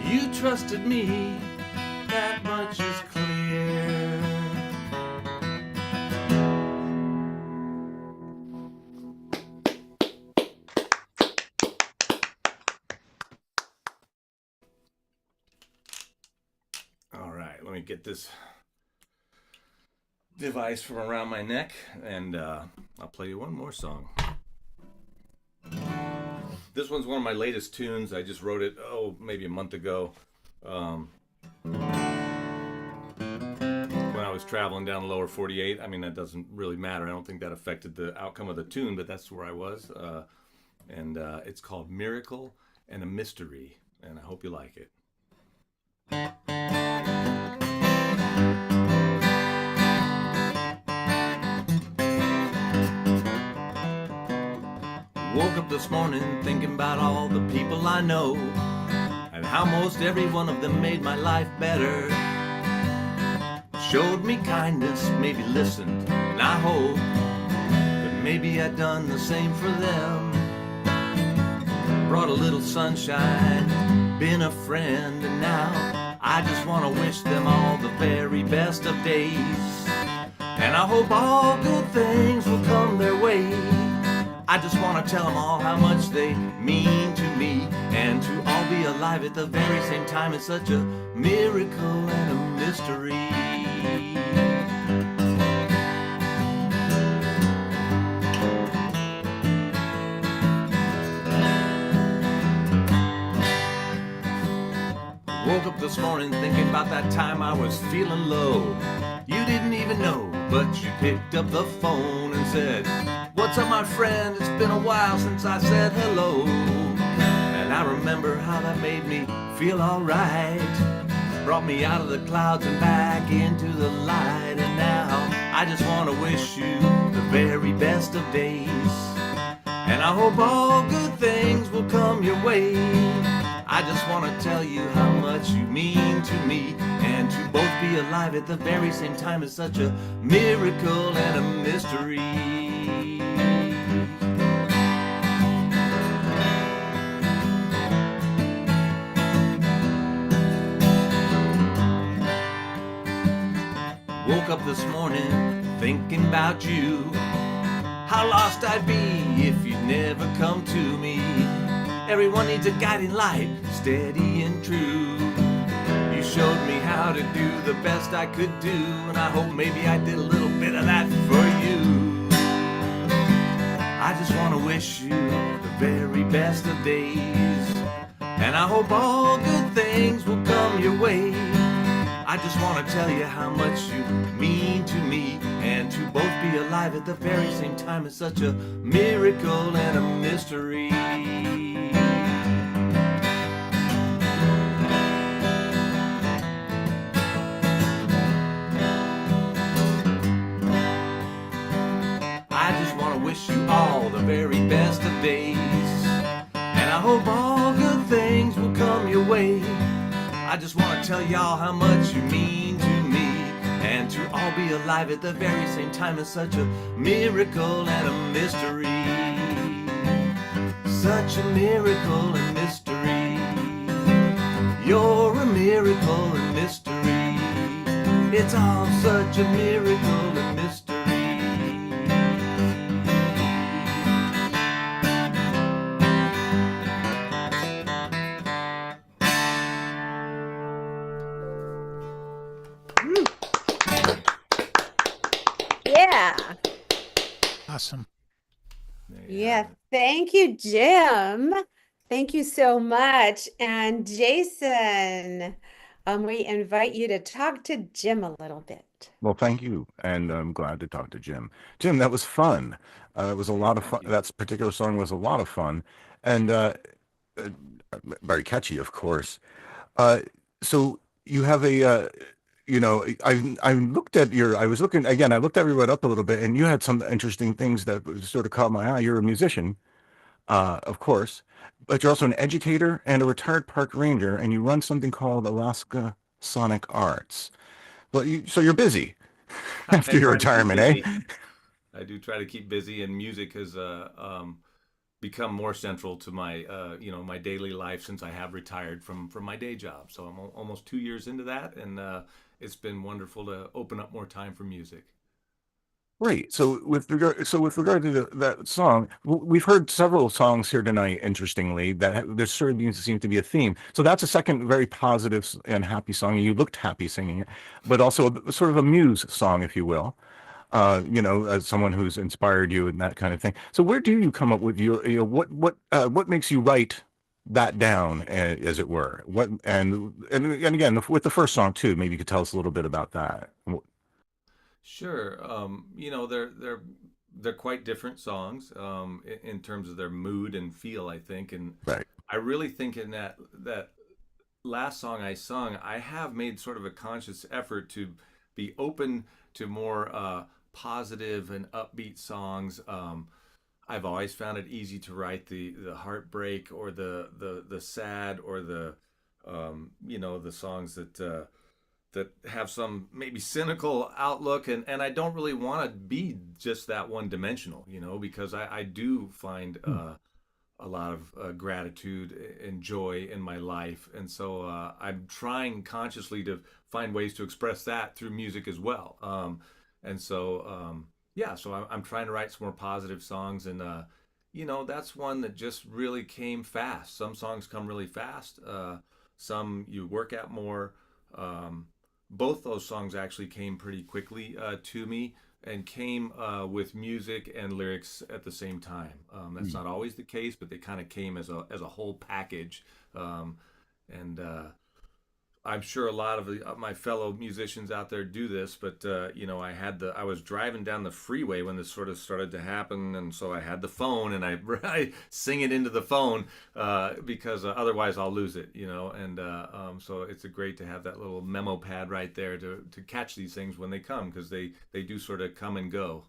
You trusted me, that much is clear. All right, let me get this device from around my neck, and I'll play you one more song. This one's one of my latest tunes. I just wrote it, maybe a month ago. When I was traveling down the lower 48. I mean, that doesn't really matter. I don't think that affected the outcome of the tune, but that's where I was. And it's called Miracle and a Mystery, and I hope you like it. Woke up this morning thinking about all the people I know and how most every one of them made my life better. Showed me kindness, maybe listened, and I hope that maybe I'd done the same for them. Brought a little sunshine, been a friend, and now I just want to wish them all the very best of days. And I hope all good things will come their way. I just want to tell them all how much they mean to me. And to all be alive at the very same time is such a miracle and a mystery. Woke up this morning thinking about that time I was feeling low. You didn't even know, but you picked up the phone and said, "What's up, my friend? It's been a while since I said hello." And I remember how that made me feel alright. Brought me out of the clouds and back into the light. And now I just want to wish you the very best of days. And I hope all good things will come your way. I just want to tell you how much you mean to me. And to both be alive at the very same time is such a miracle and a mystery. Woke up this morning thinking about you. How lost I'd be if you'd never come to me. Everyone needs a guiding light, steady and true. You showed me how to do the best I could do, and I hope maybe I did a little bit of that for you. I just want to wish you the very best of days. And I hope all good things will come your way. I just want to tell you how much you mean to me. And to both be alive at the very same time is such a miracle and a mystery. I just want to wish you all the very best of days. And I hope all good things will come your way. I just want to tell y'all how much you mean to me. And to all be alive at the very same time is such a miracle and a mystery. Such a miracle and mystery. You're a miracle and mystery. It's all such a miracle and mystery. Yeah. Awesome. Yeah. Thank you, Jim. Thank you so much. And Jason, we invite you to talk to Jim a little bit. Well, thank you, and I'm glad to talk to Jim. Jim, that was fun. It was a lot of fun. That particular song was a lot of fun, and very catchy, of course. So you have a, I looked at your, I was looking again. I looked everyone up a little bit, and you had some interesting things that sort of caught my eye. You're a musician, of course, but you're also an educator and a retired park ranger, and you run something called Alaska Sonic Arts. Well, so you're busy after your retirement, eh? I do try to keep busy, and music has become more central to my my daily life since I have retired from my day job. So I'm almost 2 years into that, and it's been wonderful to open up more time for music. Great. So with regard to that song, we've heard several songs here tonight. Interestingly, that there certainly seems to be a theme. So that's a second very positive and happy song. You looked happy singing it, but also sort of a muse song, if you will. As someone who's inspired you and that kind of thing. So where do you come up with your, what makes you write that down, as it were? What and again with the first song too. Maybe you could tell us a little bit about that. Sure. They're quite different songs in terms of their mood and feel, I think. And right. I really think in that last song I sung, I have made sort of a conscious effort to be open to more positive and upbeat songs. I've always found it easy to write the heartbreak or the sad or the songs that have some maybe cynical outlook, and I don't really want to be just that one dimensional, because I do find a lot of gratitude and joy in my life, and so I'm trying consciously to find ways to express that through music as well. And so yeah, so I'm trying to write some more positive songs, and that's one that just really came fast. Some songs come really fast, some you work at more. Both those songs actually came pretty quickly to me, and came with music and lyrics at the same time. That's not always the case, but they kind of came as a whole package. And I'm sure a lot of my fellow musicians out there do this, but I was driving down the freeway when this sort of started to happen, and so I had the phone, and I sing it into the phone because otherwise I'll lose it, And so it's great to have that little memo pad right there to catch these things when they come, because they do sort of come and go.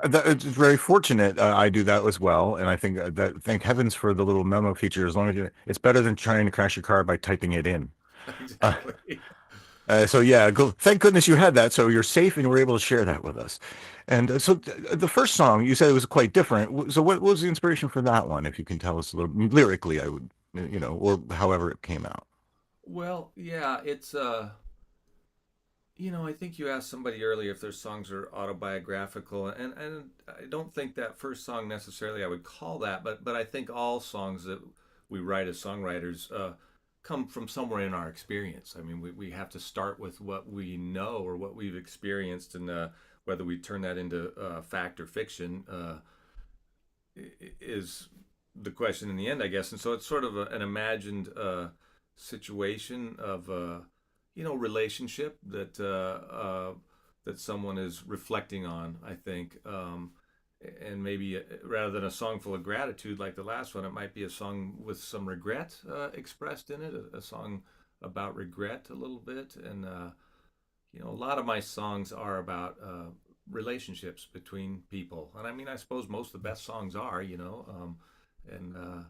It's very fortunate. I do that as well, and I think thank heavens for the little memo feature. As long as it's better than trying to crash your car by typing it in. Exactly. So yeah, thank goodness you had that, so you're safe and you were able to share that with us. And so the first song you said it was quite different. So what was the inspiration for that one? If you can tell us a little lyrically, I would, or however it came out. Well, yeah, it's I think you asked somebody earlier if their songs are autobiographical, and I don't think that first song necessarily I would call that, but I think all songs that we write as songwriters come from somewhere in our experience. I mean, we have to start with what we know or what we've experienced, and whether we turn that into fact or fiction is the question in the end, I guess. And so it's sort of an imagined situation of relationship that that someone is reflecting on, I think. And maybe rather than a song full of gratitude like the last one, it might be a song with some regret expressed in it, a song about regret a little bit. And a lot of my songs are about relationships between people, and I mean, I suppose most of the best songs are, and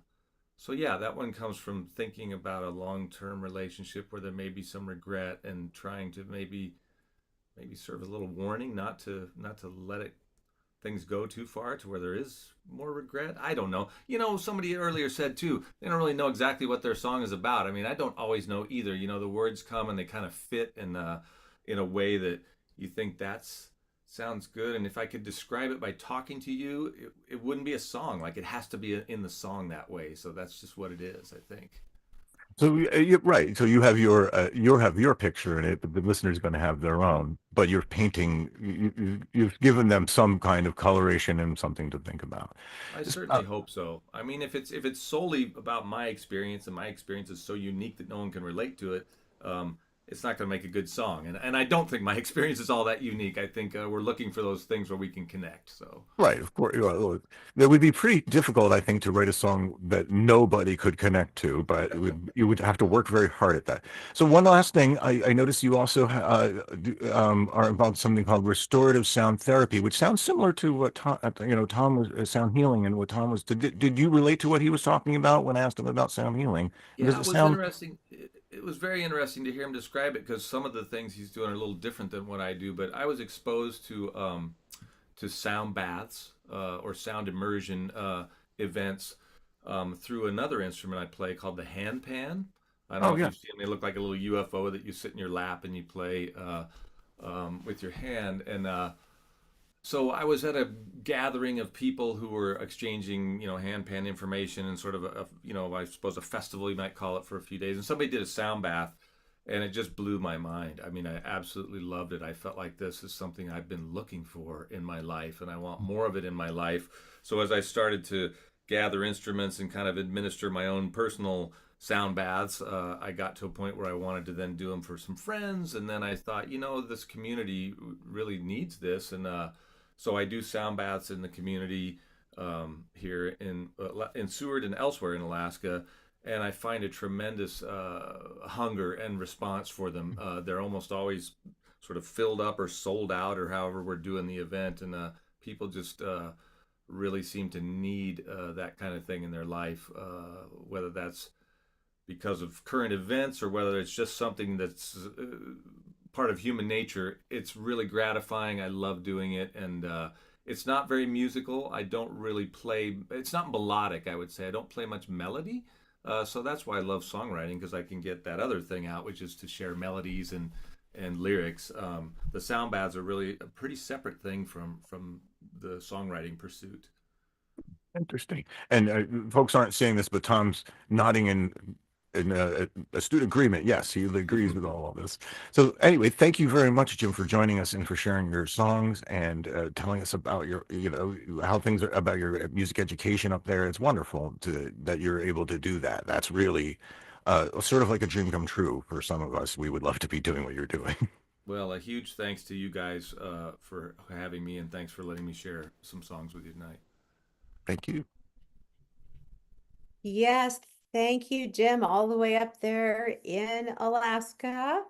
so yeah, that one comes from thinking about a long-term relationship where there may be some regret, and trying to maybe serve as a little warning not to let things go too far to where there is more regret. I don't know. Somebody earlier said too, they don't really know exactly what their song is about. I mean, I don't always know either. The words come and they kind of fit in a way that you think sounds good. And if I could describe it by talking to you, it wouldn't be a song. Like, it has to be in the song that way. So that's just what it is, I think. So you're right. So you have your picture in it, but the listener's going to have their own. But you're painting. You've given them some kind of coloration and something to think about. I certainly hope so. I mean, if it's solely about my experience, and my experience is so unique that no one can relate to it, it's not going to make a good song. And I don't think my experience is all that unique. I think we're looking for those things where we can connect. So Right, of course. Well, it would be pretty difficult, I think, to write a song that nobody could connect to, but you would have to work very hard at that. So one last thing, I noticed you also are involved in something called restorative sound therapy, which sounds similar to what Tom was sound healing, and what Tom was. Did you relate to what he was talking about when I asked him about sound healing? yeah, Does it it was sound? interesting. It was very interesting to hear him describe it, because some of the things he's doing are a little different than what I do. But I was exposed to sound baths or sound immersion events through another instrument I play called the hand pan. I don't know Oh if yeah. you've seen them. They look like a little UFO that you sit in your lap and you play with your hand. And so I was at a gathering of people who were exchanging, handpan information, and sort of I suppose a festival you might call it, for a few days. And somebody did a sound bath, and it just blew my mind. I mean, I absolutely loved it. I felt like this is something I've been looking for in my life, and I want more of it in my life. So as I started to gather instruments and kind of administer my own personal sound baths, I got to a point where I wanted to then do them for some friends. And then I thought, this community really needs this. And so I do sound baths in the community here in Seward and elsewhere in Alaska, and I find a tremendous hunger and response for them. They're almost always sort of filled up or sold out, or however we're doing the event, and people just really seem to need that kind of thing in their life, whether that's because of current events or whether it's just something that's part of human nature. It's really gratifying. I love doing it, and It's not very musical. I don't really play. It's not melodic, I would say. I don't play much melody. So that's why I love songwriting, because I can get that other thing out, which is to share melodies and lyrics. The sound baths are really a pretty separate thing from the songwriting pursuit. Interesting. And folks aren't seeing this, but Tom's nodding in astute agreement. Yes, he agrees with all of this. So anyway, thank you very much, Jim, for joining us and for sharing your songs and telling us about your, how things are about your music education up there. It's wonderful that you're able to do that. That's really sort of like a dream come true for some of us. We would love to be doing what you're doing. Well, a huge thanks to you guys for having me, and thanks for letting me share some songs with you tonight. Thank you. Yes, thank you, Jim, all the way up there in Alaska.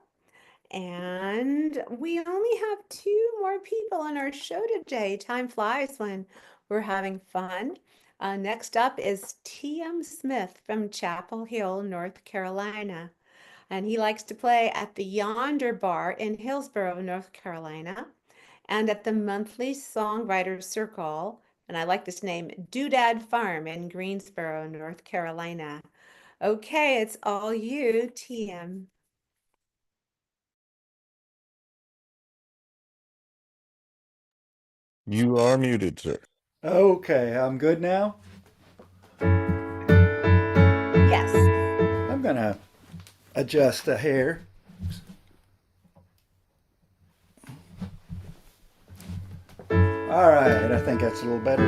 And we only have 2 more people on our show today. Time flies when we're having fun. Next up is Teeyum Smith from Chapel Hill, North Carolina. And he likes to play at the Yonder Bar in Hillsborough, North Carolina, and at the monthly Songwriters Circle, and I like this name, Doodad Farm in Greensboro, North Carolina. Okay, it's all you, Teeyum. You are muted, sir. Okay, I'm good now. Yes. I'm gonna adjust the hair. All right, I think that's a little better.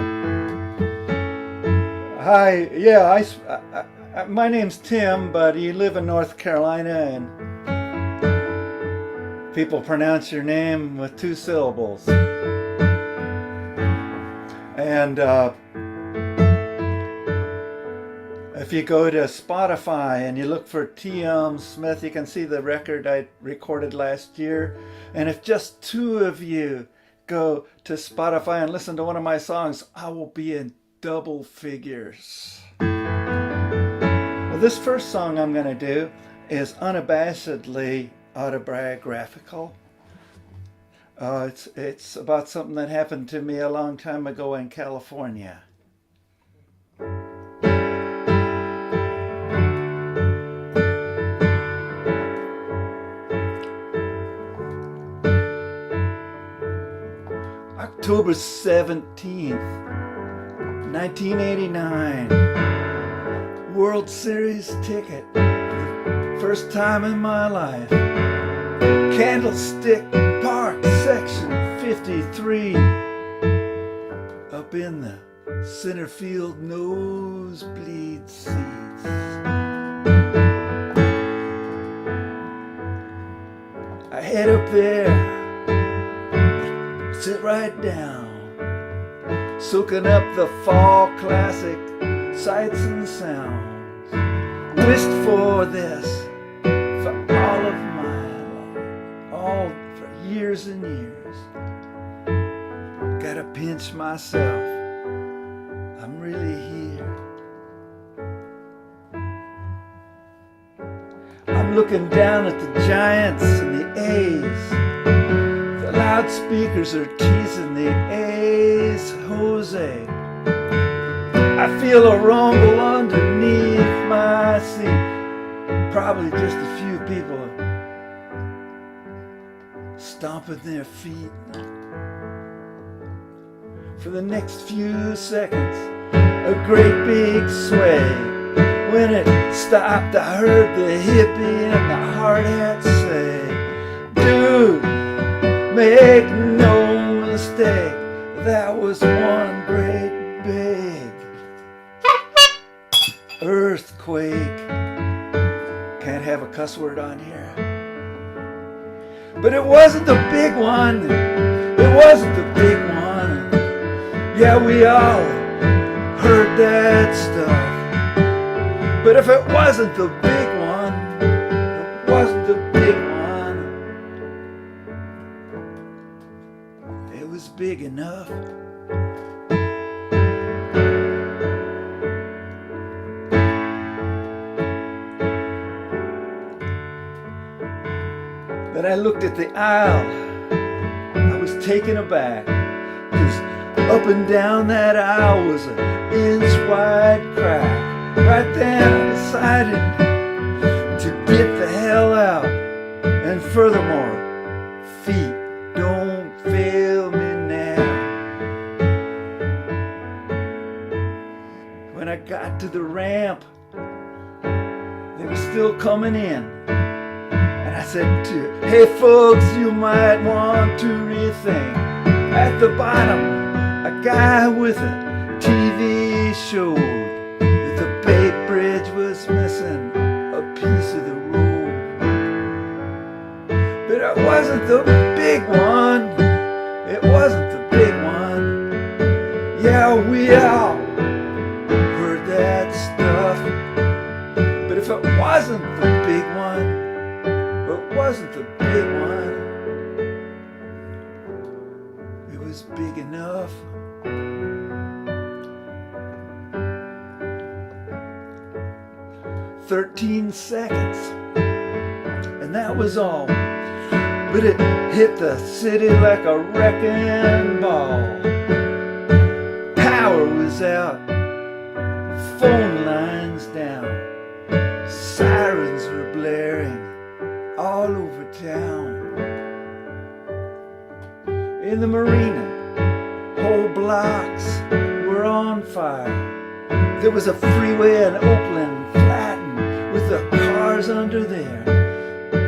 Hi, yeah, my name's Tim, but you live in North Carolina, and people pronounce your name with 2 syllables. And if you go to Spotify and you look for Teeyum Smith, you can see the record I recorded last year. And if just 2 of you go to Spotify and listen to one of my songs, I will be in double figures. Well, this first song I'm going to do is unabashedly autobiographical. It's about something that happened to me a long time ago in California. October 17th, 1989. World Series ticket. First time in my life. Candlestick Park, section 53. Up in the center field nosebleed seats. I head up there, sit right down, soaking up the fall classic sights and sounds. Wished for this for all of my life, all for years and years. Gotta pinch myself, I'm really here. I'm looking down at the Giants and the A's. The loudspeakers are teasing the A's Jose. I feel a rumble underneath my seat. Probably just a few people stomping their feet. For the next few seconds, a great big sway. When it stopped, I heard the hippie and the hard hat say, dude, make no mistake, that was one great big earthquake. Can't have a cuss word on here. But it wasn't the big one. It wasn't the big one. Yeah, we all heard that stuff. But if it wasn't the big one, it wasn't the big one. It was big enough. Then I looked at the aisle. I was taken aback, 'cause Up and down that aisle was an inch-wide crack. Right then I decided to get the hell out. And furthermore, feet don't fail me now. When I got to the ramp, they were still coming in. And I said to, hey folks, you might want to rethink. At the bottom, a guy with a TV showed that the Bay Bridge was missing a piece of the road. But it wasn't the big one. It wasn't the big one. Yeah, we all heard that stuff. But if it wasn't the big one, it wasn't the big one. It was big enough. "13 seconds, and that was all. But it hit the city like a wrecking ball. Power was out, phone lines down, sirens were blaring all over town. In the marina, whole blocks were on fire. There was a freeway in Oakland flattened with the cars under there.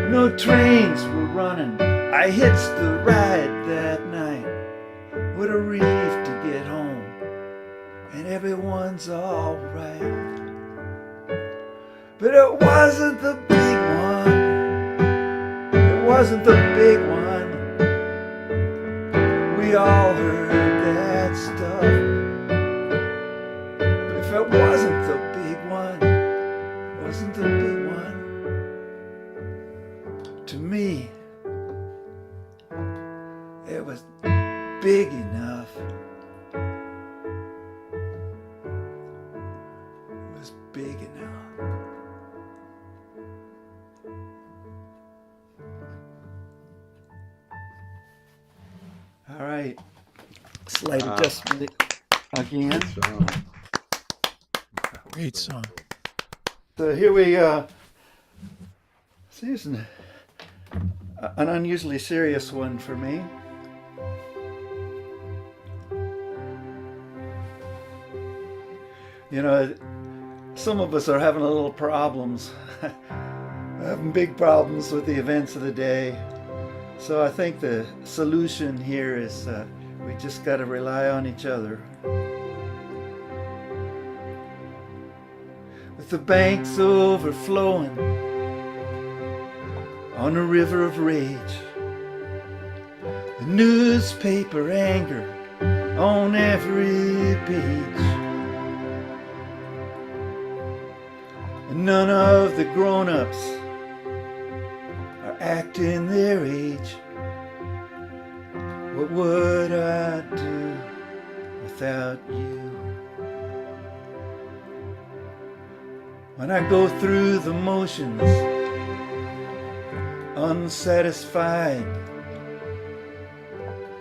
No trains were running. I hitched the ride that night. What a relief to get home, and everyone's all right. But it wasn't the big one. It wasn't the big one. We all heard that stuff. But if it wasn't the big one, it wasn't the big one. To me, it was big enough. It was big enough. All right, slight adjustment again. Great song. So here we see, it's an unusually serious one for me. You know, some of us are having a little problems, having big problems with the events of the day. So I think the solution here is we just got to rely on each other. With the banks overflowing on a river of rage, the newspaper anger on every page, and none of the grown-ups are acting their age. What would I do without you? When I go through the motions, unsatisfied,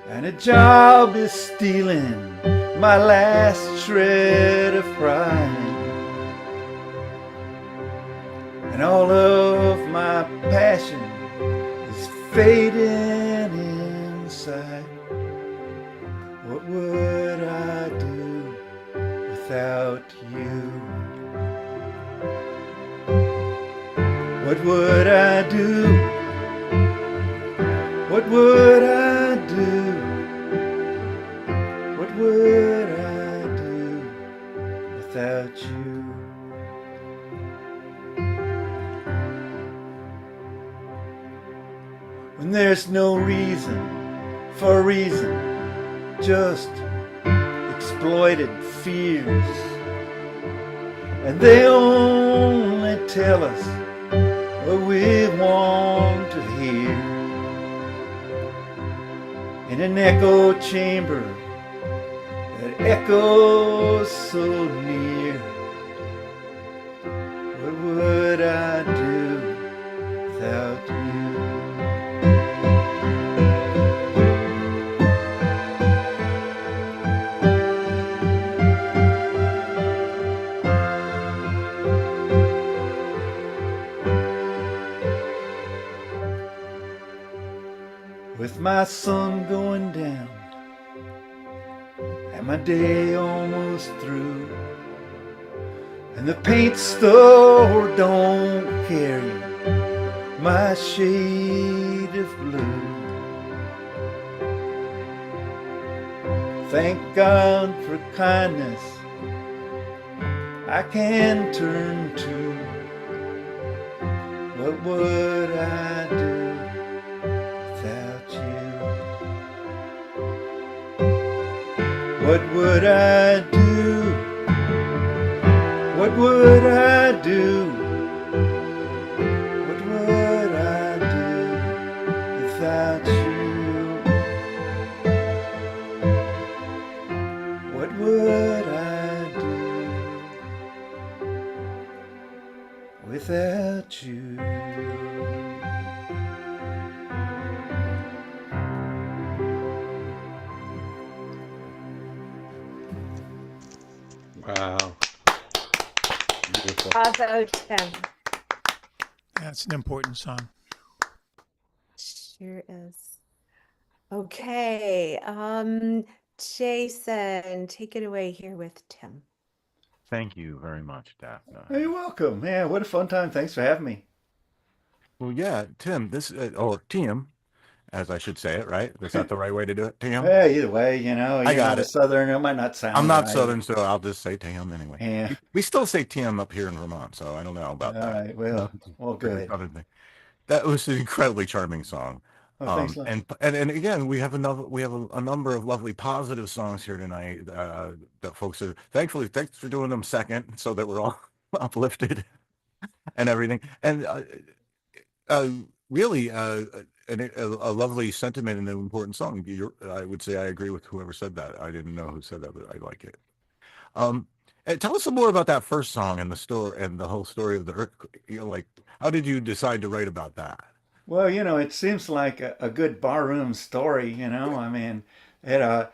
and a job is stealing my last shred of pride, and all of my passion is fading inside. What would I do without you? What would I do? What would I do? What would I do without you? When there's no reason for reason, just exploited fears, and they only tell us what we want to hear. In an echo chamber that echoes so near, what would I do without you? my sun going down and my day almost through, and the paint store don't carry my shade of blue. Thank God for kindness I can turn to. What would I do without you? What would I do? What would I do? What would I do without you? What would I do without you? Wow. Beautiful. Bravo, Tim. That's an important song. Sure is. Okay. Jason, take it away here with Tim. Thank you very much, Daphne. Hey, you're welcome. Man, what a fun time. Thanks for having me. Well, yeah, Tim, Teeyum, as I should say it, right? Is that the right way to do it, Teeyum? Yeah, either way, you know, I got it. Southern, it might not sound I'm not right. Southern, so I'll just say Teeyum anyway. Yeah. We still say Teeyum up here in Vermont, so I don't know about All that. right. Well, Very good. Southern thing. That was an incredibly charming song. Oh, thanks a lot. And again, we have a number of lovely positive songs here tonight that folks are thanks for doing them second, so that we're all uplifted and everything. And really, a lovely sentiment and an important song. I would say I agree with whoever said that. I didn't know who said that, but I like it. And tell us some more about that first song and the story and the whole story of the earthquake. Like, how did you decide to write about that? Well, it seems like a good barroom story, I mean, I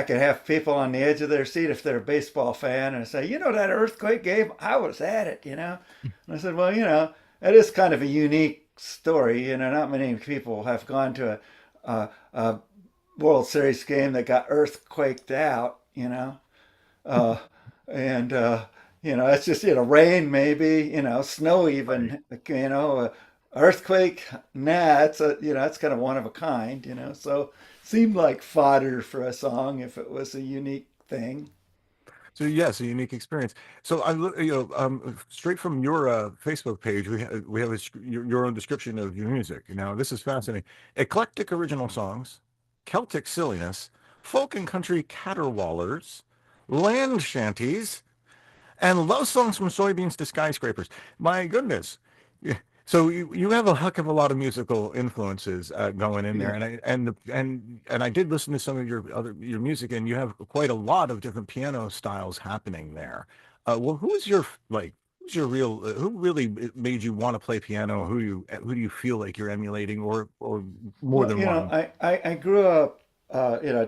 could have people on the edge of their seat if they're a baseball fan and say, that earthquake game, I was at it, And I said, well, that is kind of a unique story. Not many people have gone to a World Series game that got earthquaked out, and it's just rain maybe, snow even, earthquake. Nah, it's kind of one of a kind, so seemed like fodder for a song if it was a unique thing. So yes, a unique experience. So straight from your Facebook page, we have your own description of your music. Now this is fascinating: eclectic original songs, Celtic silliness, folk and country caterwaulers, land shanties, and love songs from soybeans to skyscrapers. My goodness. Yeah. So you have a heck of a lot of musical influences going in there, and I did listen to some of your music, and you have quite a lot of different piano styles happening there. Well, who really made you want to play piano? Who do you feel like you're emulating, or more than one? I grew up,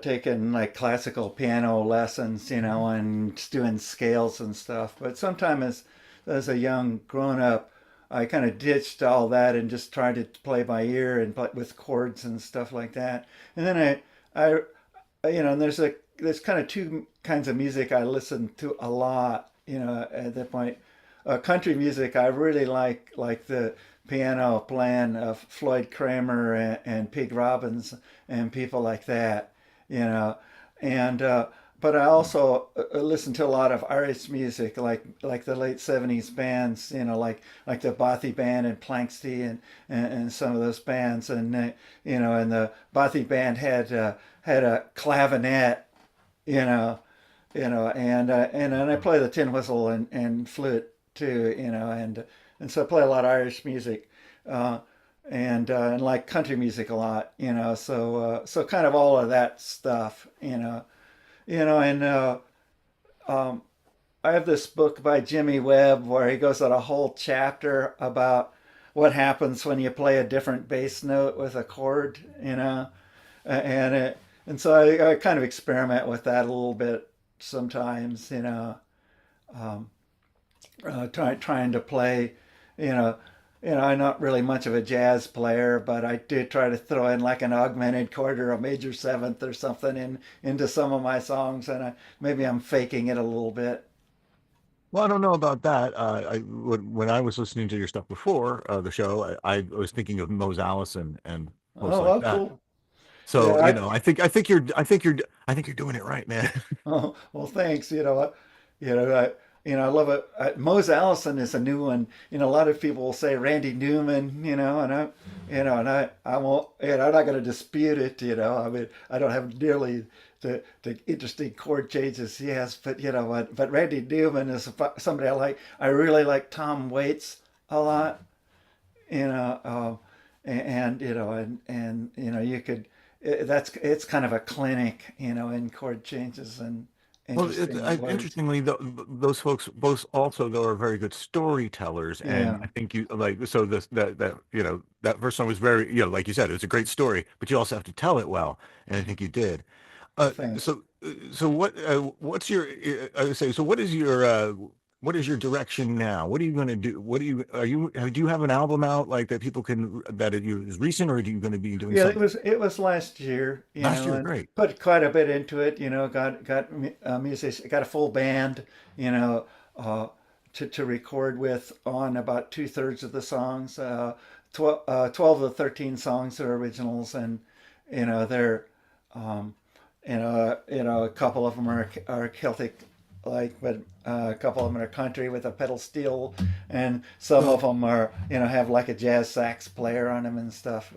taking like classical piano lessons, and doing scales and stuff. But sometime as a young grown up, I kind of ditched all that and just tried to play by ear and play with chords and stuff like that. And then and there's kind of two kinds of music I listen to a lot, at that point. Country music, I really like the piano playing of Floyd Kramer and Pig Robbins and people like that, and but I also listen to a lot of Irish music, like the late '70s bands, like the Bothy Band and Planxty and some of those bands, and and the Bothy Band had a clavinet, and I play the tin whistle and flute too, and so I play a lot of Irish music, and like country music a lot, so kind of all of that stuff, I have this book by Jimmy Webb where he goes on a whole chapter about what happens when you play a different bass note with a chord, and so I kind of experiment with that a little bit sometimes, trying to play, I'm not really much of a jazz player, but I do try to throw in like an augmented chord or a major seventh or something into some of my songs, and maybe I'm faking it a little bit. Well, I don't know about that. When I was listening to your stuff before the show, I was thinking of Mose Allison and folks Oh, like well, that. cool. Yeah, So, I think you're doing it right, man. oh, well, thanks. I love it. Mose Allison is a new one. A lot of people will say Randy Newman, I won't, I'm not going to dispute it. I mean, I don't have nearly the interesting chord changes he has, but Randy Newman is somebody I like. I really like Tom Waits a lot, you know, you could, it's kind of a clinic, in chord changes and Well, interesting words. interestingly, those folks both also though are very good storytellers, and Yeah. I think you like so that first song was very like you said, it was a great story, but you also have to tell it well, and I think you did. Well, Uh, thanks. so what's your I would say so what is your direction now? What are you going to do? Do you have an album out like that people can is recent, or are you going to be doing Yeah, it something was it was last year, last year? and Great. put quite a bit into it. Got music, got a full band, you know, to record with on about 2/3 of the songs. 12 of the 13 songs are originals, and they're um, a couple of them are Celtic, but a couple of them are country with a pedal steel, and some of Well, them are have like a jazz sax player on them and stuff.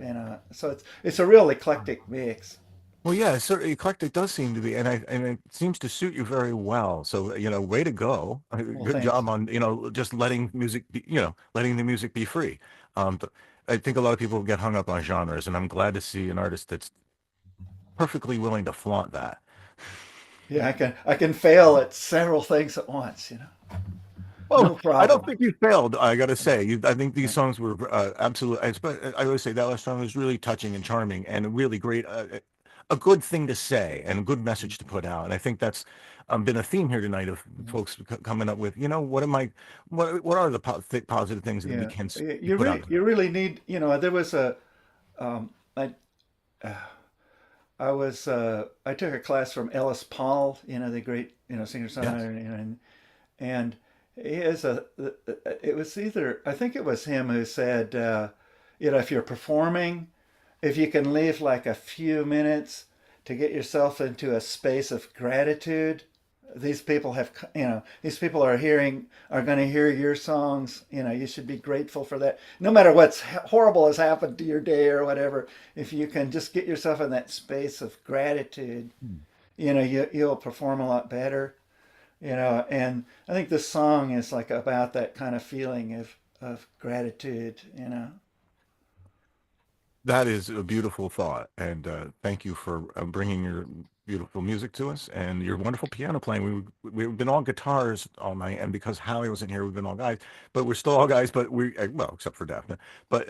So it's a real eclectic mix. Well, yeah, so eclectic does seem to be, and it seems to suit you very well. So, way to go. Well, Good thanks. job on, just letting music be, letting the music be free. I think a lot of people get hung up on genres, and I'm glad to see an artist that's perfectly willing to flaunt that. Yeah, I can fail at several things at once. No Well, I don't problem. think you failed. I got to say, I think these songs were absolutely. I always say that last song was really touching and charming, and really great. A good thing to say and a good message to put out. And I think that's been a theme here tonight of folks coming up with, what are the positive things that we Yeah, can you put out really there? you really need. There was um, I uh, I took a class from Ellis Paul, the great singer Yes. songwriter, and he is it was either, I think it was him who said, if you're performing, if you can leave like a few minutes to get yourself into a space of gratitude, these people are going to hear your songs. You should be grateful for that, no matter what's horrible has happened to your day or whatever. If you can just get yourself in that space of gratitude, you'll perform a lot better. And I think this song is like about that kind of feeling of gratitude. That is a beautiful thought. And thank you for bringing your beautiful music to us and your wonderful piano playing. We've been all guitars all night. And because Howie wasn't here, we've been all guys, but we're still all guys, but well, except for Daphne. But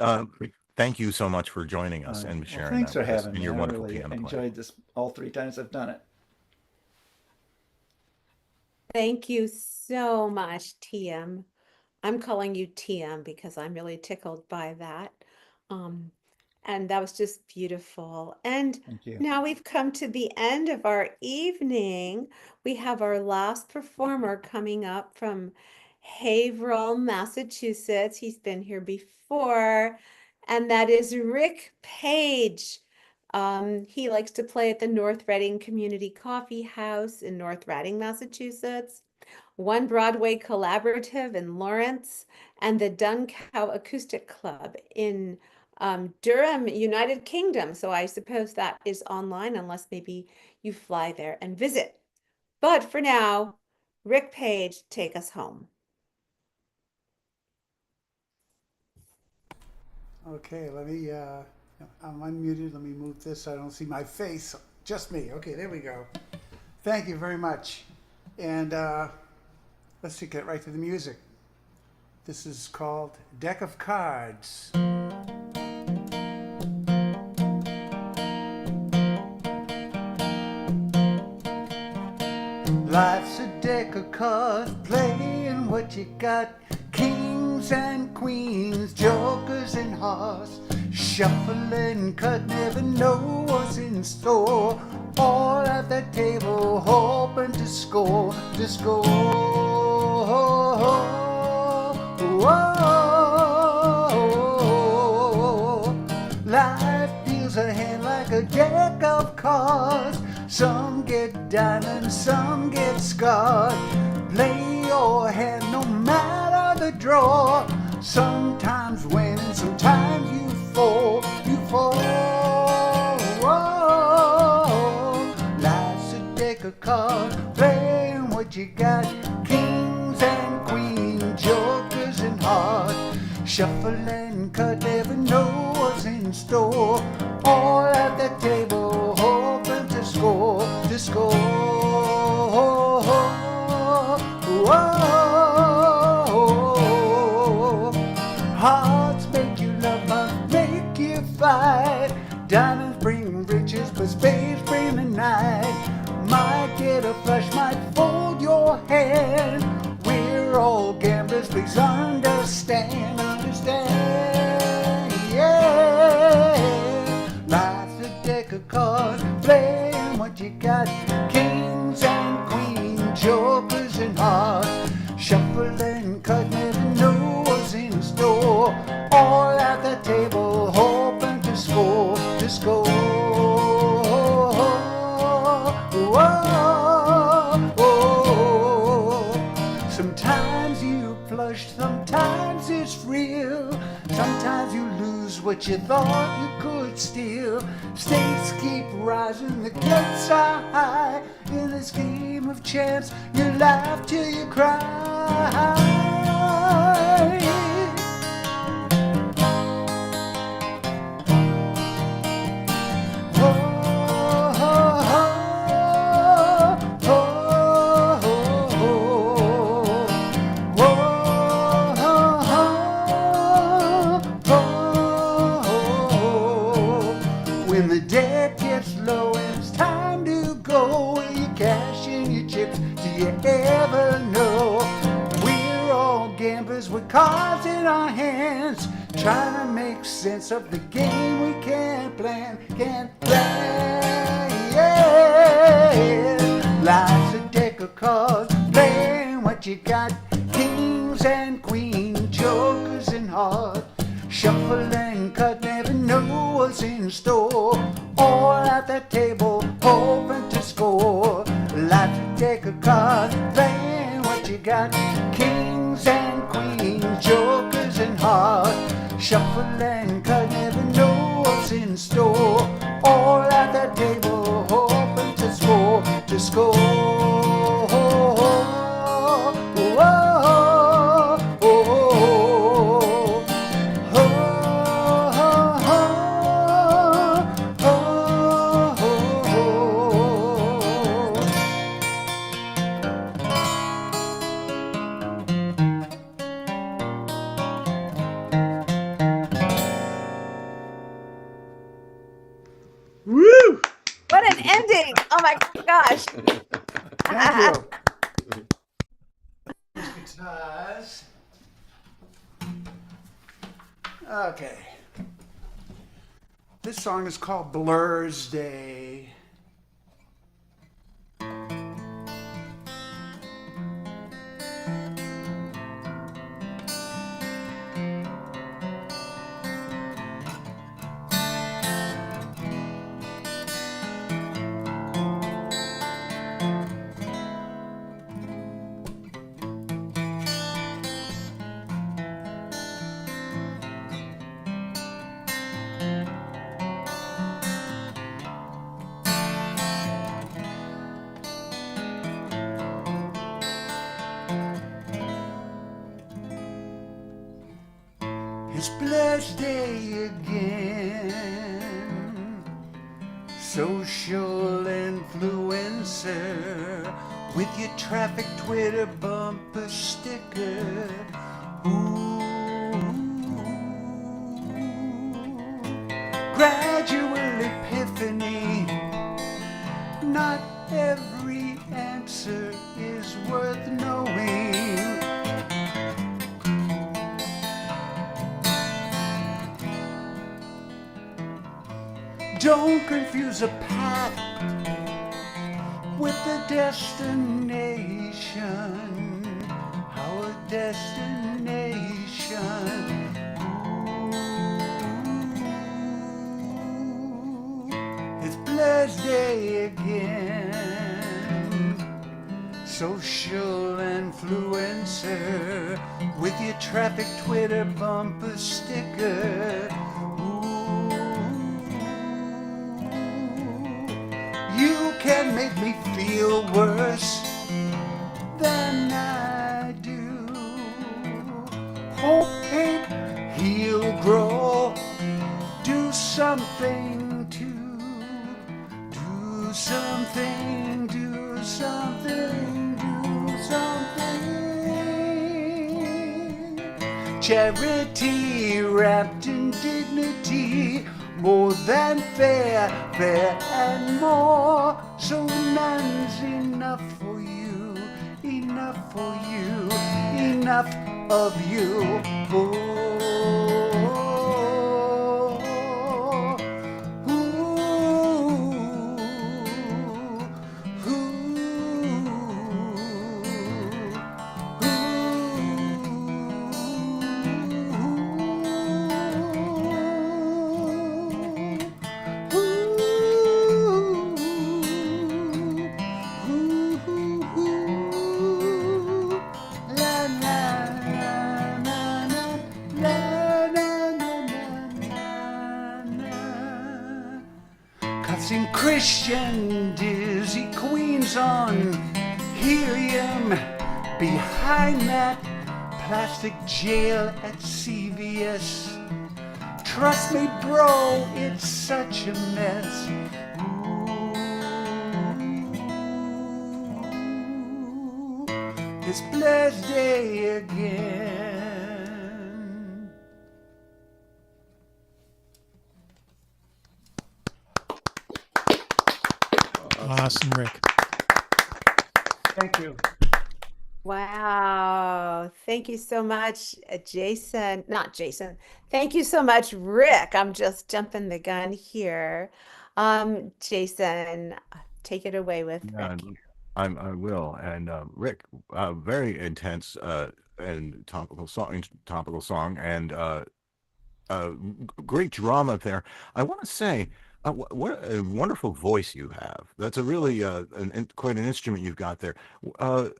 thank you so much for joining us and Well, sharing thanks that for with us having and me. your I wonderful really piano playing. enjoyed this all 3 times I've done it. Thank you so much, TM. I'm calling you TM because I'm really tickled by that. Um, and that was just beautiful. And Thank you. now we've come to the end of our evening. We have our last performer coming up from Haverhill, Massachusetts. He's been here before, and that is Ric Page. He likes to play at the North Reading Community Coffee House in North Reading, Massachusetts, One Broadway Collaborative in Lawrence, and the Dun Cow Acoustic Club in Durham, United Kingdom. So I suppose that is online, unless maybe you fly there and visit. But for now, Ric Page, take us home. Okay, I'm unmuted. Let me move this so I don't see my face. Just me. Okay, there we go. Thank you very much. And let's get right to the music. This is called Deck of Cards. Life's a deck of cards, playing what you got. Kings kings and queens, jokers and hearts, shuffling, cut, never know what's in store. All at the table, hoping to score, to score. Whoa. Life deals a hand like a deck of cards. Some get diamonds, some get scarred. Play your hand no matter the draw. Sometimes win, sometimes you fall, you fall. Whoa. Life's a deck of cards, playing what you got. Kings and queens, jokers and hearts, shuffle and cut, never know what's in store. All at the table, hoping to score, to score. Whoa. Hearts make you love, but make you fight. Diamonds bring riches, but spades bring the night. Might get a flush, might fold your hand. We're all gamblers, please understand, understand. Yeah. Life's a deck of cards, playing what you got. Kings and queens, jokers and hearts, shuffle and cut, never know what's in store. All at the table, hoping to score, to score. Whoa. Sometimes you plush, sometimes it's real. Sometimes you lose what you thought you could steal. Stakes keep rising, the guts are high. In this game of chance, you laugh till you cry. When the debt gets low and it's time to go, will you cash in your chips? Do you ever know? We're all gamblers with cards in our hands, trying to make sense of the game we can't plan, can't plan. Yeah. Life's a deck of cards, playing what you got. Kings and queens, jokers and hearts, shuffle and cut, never know what's in store. All at the table, hoping to score. Life's a deck of cards, playing what you got. Kings and queens, jokers and hearts, shuffle and cut, never know what's in store. All at the table, hoping to score, to score. Woo! What an ending! Oh my gosh. Thank you. Guitars. Okay. This song is called Blur's Day. It's Blur's Day again. Social influencer with your traffic Twitter bumper sticker. Ooh. Gradual epiphany. Not every answer is worth knowing. Don't confuse a path with a destination. Our destination. It's Blair's Day again. Social influencer with your traffic Twitter bumper sticker. You can make me feel worse than I do. Hope, hate, heal, grow. Do something to do something, do something, do something. Charity wrapped in dignity, more than fair, fair and more. So none's enough for you, enough for you, enough of you. Oh. Cussing Christian dizzy queens on helium behind that plastic jail at CVS. Trust me, bro, it's such a mess. Ooh, it's Blair's Day again. Awesome, Rick. Thank you. Wow. Thank you so much, Jason. Not Jason. Thank you so much, Rick. I'm just jumping the gun here. Jason, take it away with Yeah, Rick. I will. And Rick, very intense and topical song, and great drama there. I want to say, what a wonderful voice you have. That's a really quite an instrument you've got there. How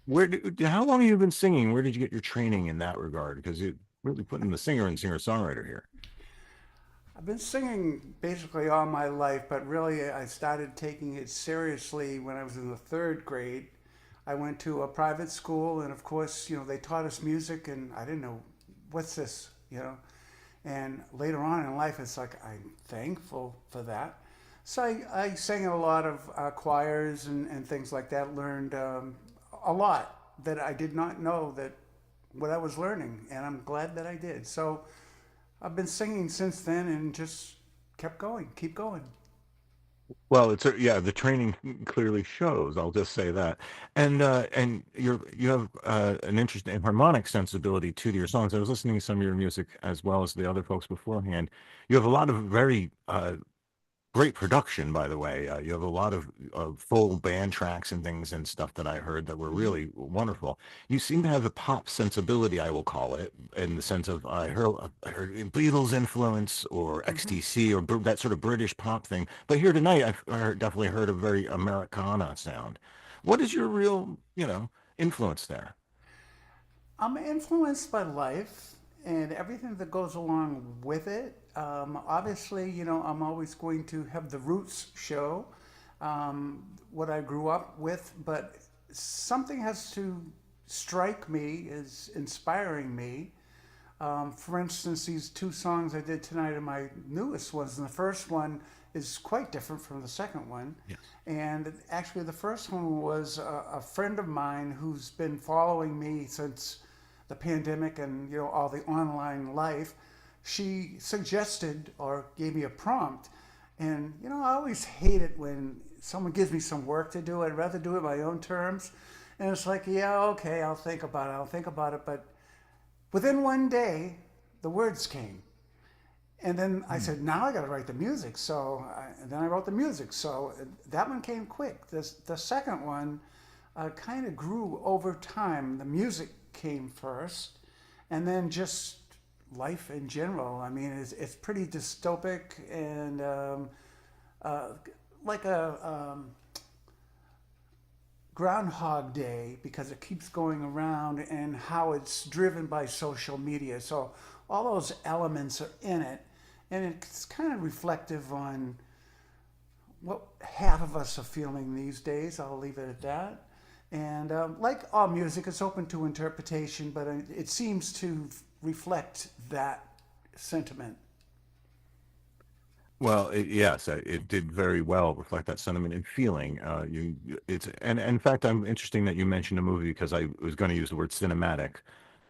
long have you been singing? Where did you get your training in that regard? Because you're really putting the singer and singer-songwriter here. I've been singing basically all my life, but really I started taking it seriously when I was in the 3rd grade. I went to a private school, and of course, they taught us music, and I didn't know, what's this, And later on in life, it's like, I'm thankful for that. So I sang in a lot of choirs and things like that, learned a lot that I did not know that what I was learning, and I'm glad that I did. So I've been singing since then and just keep going. Well, the training clearly shows. I'll just say that, and you have an interesting harmonic sensibility to your songs. I was listening to some of your music as well as the other folks beforehand. You have a lot of very great production, by the way. You have a lot of full band tracks and things and stuff that I heard that were really wonderful. You seem to have a pop sensibility, I will call it, in the sense of I heard Beatles influence or XTC or that sort of British pop thing. But here tonight, definitely heard a very Americana sound. What is your real, influence there? I'm influenced by life and everything that goes along with it. Obviously, I'm always going to have the roots show what I grew up with, but something has to strike me as inspiring me. For instance, these 2 songs I did tonight are my newest ones, and the first one is quite different from the second one. Yes. And actually, the first one was a friend of mine who's been following me since the pandemic and all the online life. She suggested or gave me a prompt, and I always hate it when someone gives me some work to do. I'd rather do it my own terms, and it's like, yeah, okay, I'll think about it. But within one day, the words came, And then I said, now I got to write the music. And then I wrote the music. So that one came quick. The second one kind of grew over time. The music came first, and then just life in general. I mean, it's pretty dystopic and like a Groundhog Day, because it keeps going around, and how it's driven by social media. So all those elements are in it, and it's kind of reflective on what half of us are feeling these days. I'll leave it at that. And like all music, it's open to interpretation, but it seems to reflect that sentiment. Well, yes, it did very well reflect that sentiment and feeling. And in fact, I'm interesting that you mentioned a movie, because I was going to use the word cinematic.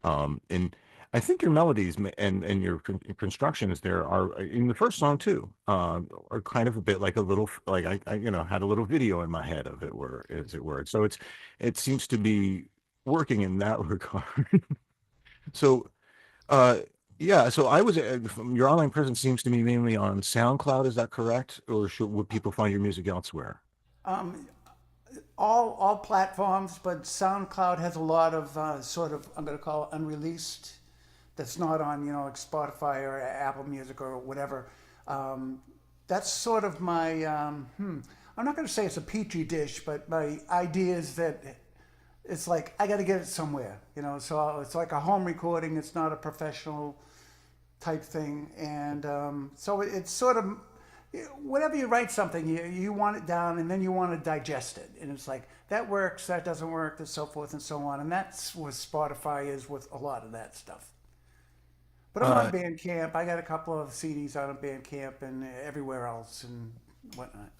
And I think your melodies and your constructions there are in the first song too, are kind of a bit like a little, like I had a little video in my head of it, where as it were. So it seems to be working in that regard. So uh, yeah, so I was your online presence seems to be mainly on SoundCloud. Is that correct, or would people find your music elsewhere? Um, all platforms, but SoundCloud has a lot of sort of, I'm going to call it unreleased, that's not on, like Spotify or Apple Music or whatever. That's sort of my I'm not going to say it's a petri dish, but my idea is that it's like I got to get it somewhere, So it's like a home recording. It's not a professional type thing, and so it's sort of, whenever you write something, you want it down, and then you want to digest it, and it's like that works, that doesn't work, and so forth and so on, and that's what Spotify is with a lot of that stuff. But I'm on Bandcamp. I got a couple of CDs out on Bandcamp and everywhere else and whatnot.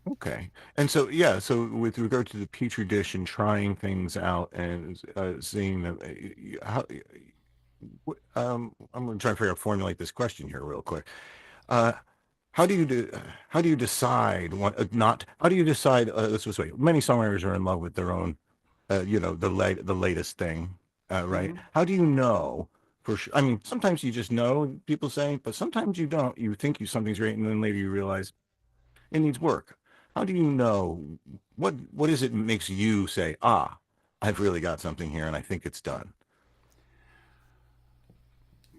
Okay. And so, yeah, so with regard to the petri dish and trying things out and seeing them, how, I'm going to try to figure out, formulate this question here real quick. Uh, how do you how do you decide what not? How do you decide? This way. Many songwriters are in love with their own, the latest thing, right? Hmm. How do you know for sure? I mean, sometimes you just know, people say, but sometimes you don't. You think something's great, and then later you realize it needs work. How do you know what is it that makes you say, I've really got something here and I think it's done?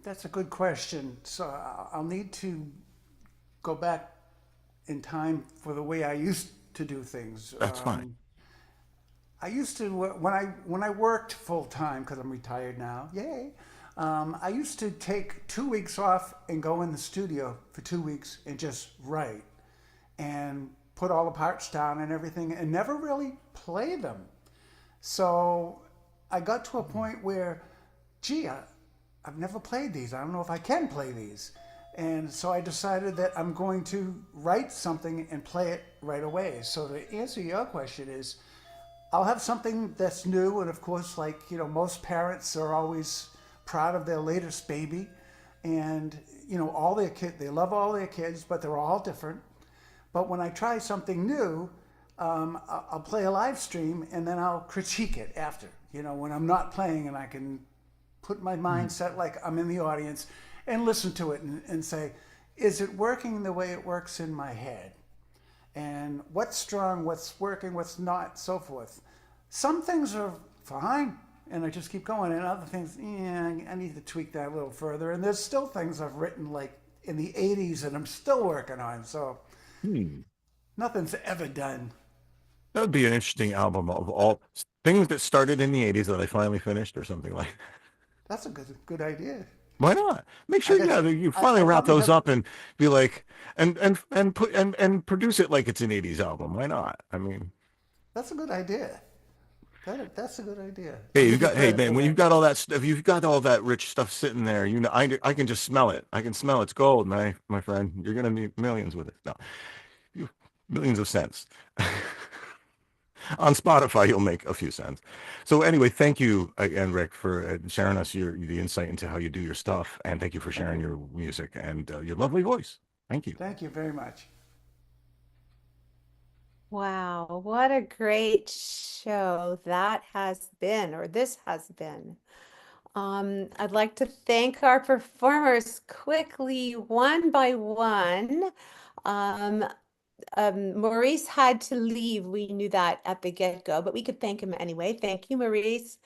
That's a good question. So I'll need to go back in time for the way I used to do things. That's fine. I used to, when I worked full time, because I'm retired now, yay. I used to take 2 weeks off and go in the studio for 2 weeks and just write and put all the parts down and everything, and never really play them. So I got to a point where, gee, I've never played these. I don't know if I can play these. And so I decided that I'm going to write something and play it right away. So to answer your question is, I'll have something that's new, and of course, like, most parents are always proud of their latest baby, and all their kids, they love all their kids, but they're all different. But when I try something new, I'll play a live stream, and then I'll critique it after, when I'm not playing, and I can put my mindset like I'm in the audience and listen to it and say, is it working the way it works in my head? And what's strong, what's working, what's not, so forth. Some things are fine, and I just keep going, and other things, I need to tweak that a little further. And there's still things I've written like in the 80s and I'm still working on, so nothing's ever done. That would be an interesting album of all things that started in the 80s that I finally finished, or something like that. That's a good idea. Why not? Make sure, you finally I wrap probably those have, up and be like, and put and produce it like it's an 80s album. Why not? I mean, that's a good idea. That's a good idea. hey, Give you hey credit man, for when that. you've got all that stuff, you've got all that rich stuff sitting there, I can just smell it. I can smell it's gold, my friend. You're gonna need millions with it. No, millions of cents. On Spotify, you'll make a few cents. So anyway, thank you again, Rick, for sharing us the insight into how you do your stuff, and thank you for Thank sharing you. your music and your lovely voice. Thank you. Thank you very much. Wow, what a great show that has been, or this has been. I'd like to thank our performers quickly, one by one. Um, Maurice had to leave. We knew that at the get-go, but we could thank him anyway. Thank you, Maurice.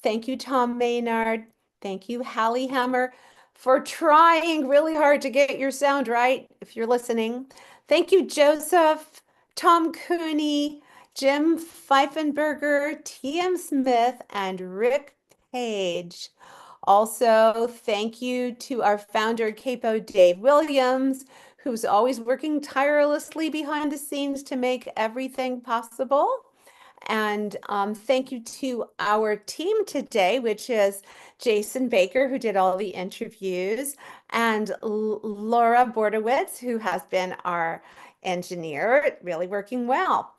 Thank you, Tom Maynard. Thank you, Hallie Hammer, for trying really hard to get your sound right, if you're listening. Thank you, Joseph, Tom Cooney, Jim Pfeiffenberger, Teeyum Smith, and Ric Page. Also, thank you to our founder, Capo Dave Williams, who's always working tirelessly behind the scenes to make everything possible. And thank you to our team today, which is Jason Baker, who did all the interviews, and Laura Bordowitz, who has been our engineer, really working well.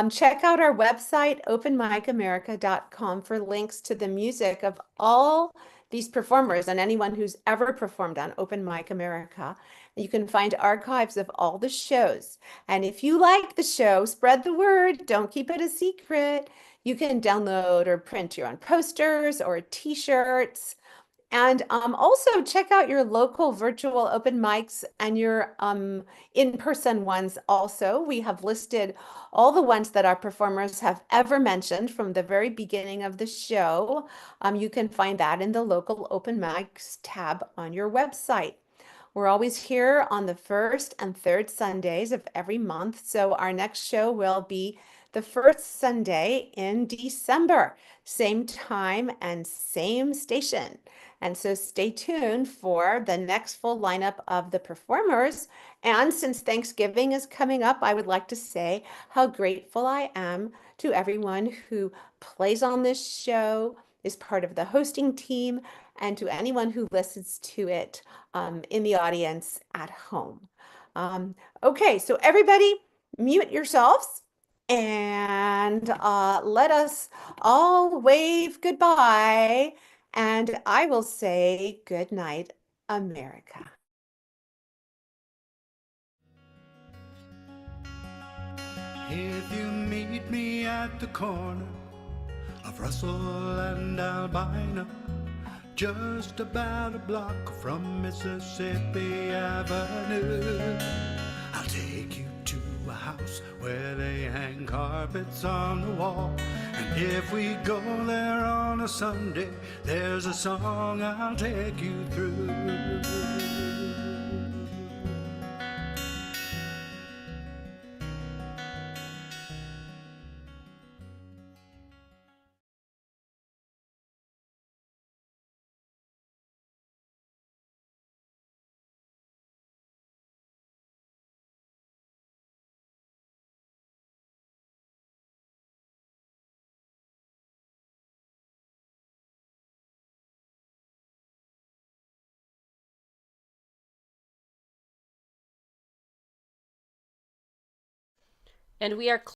Check out our website, openmicamerica.com, for links to the music of all these performers and anyone who's ever performed on Open Mic America. You can find archives of all the shows. And if you like the show, spread the word. Don't keep it a secret. You can download or print your own posters or t-shirts. And also check out your local virtual open mics and your in-person ones also. We have listed all the ones that our performers have ever mentioned from the very beginning of the show. You can find that in the local open mics tab on your website. We're always here on the first and third Sundays of every month. So our next show will be the first Sunday in December, same time and same station. And so stay tuned for the next full lineup of the performers. And since Thanksgiving is coming up, I would like to say how grateful I am to everyone who plays on this show, is part of the hosting team, and to anyone who listens to it in the audience at home. Okay, so everybody mute yourselves and let us all wave goodbye. And I will say good night, America. If you meet me at the corner of Russell and Albina, just about a block from Mississippi Avenue, I'll take you to a house where they hang carpets on the wall. And if we go there on a Sunday, there's a song I'll take you through. And we are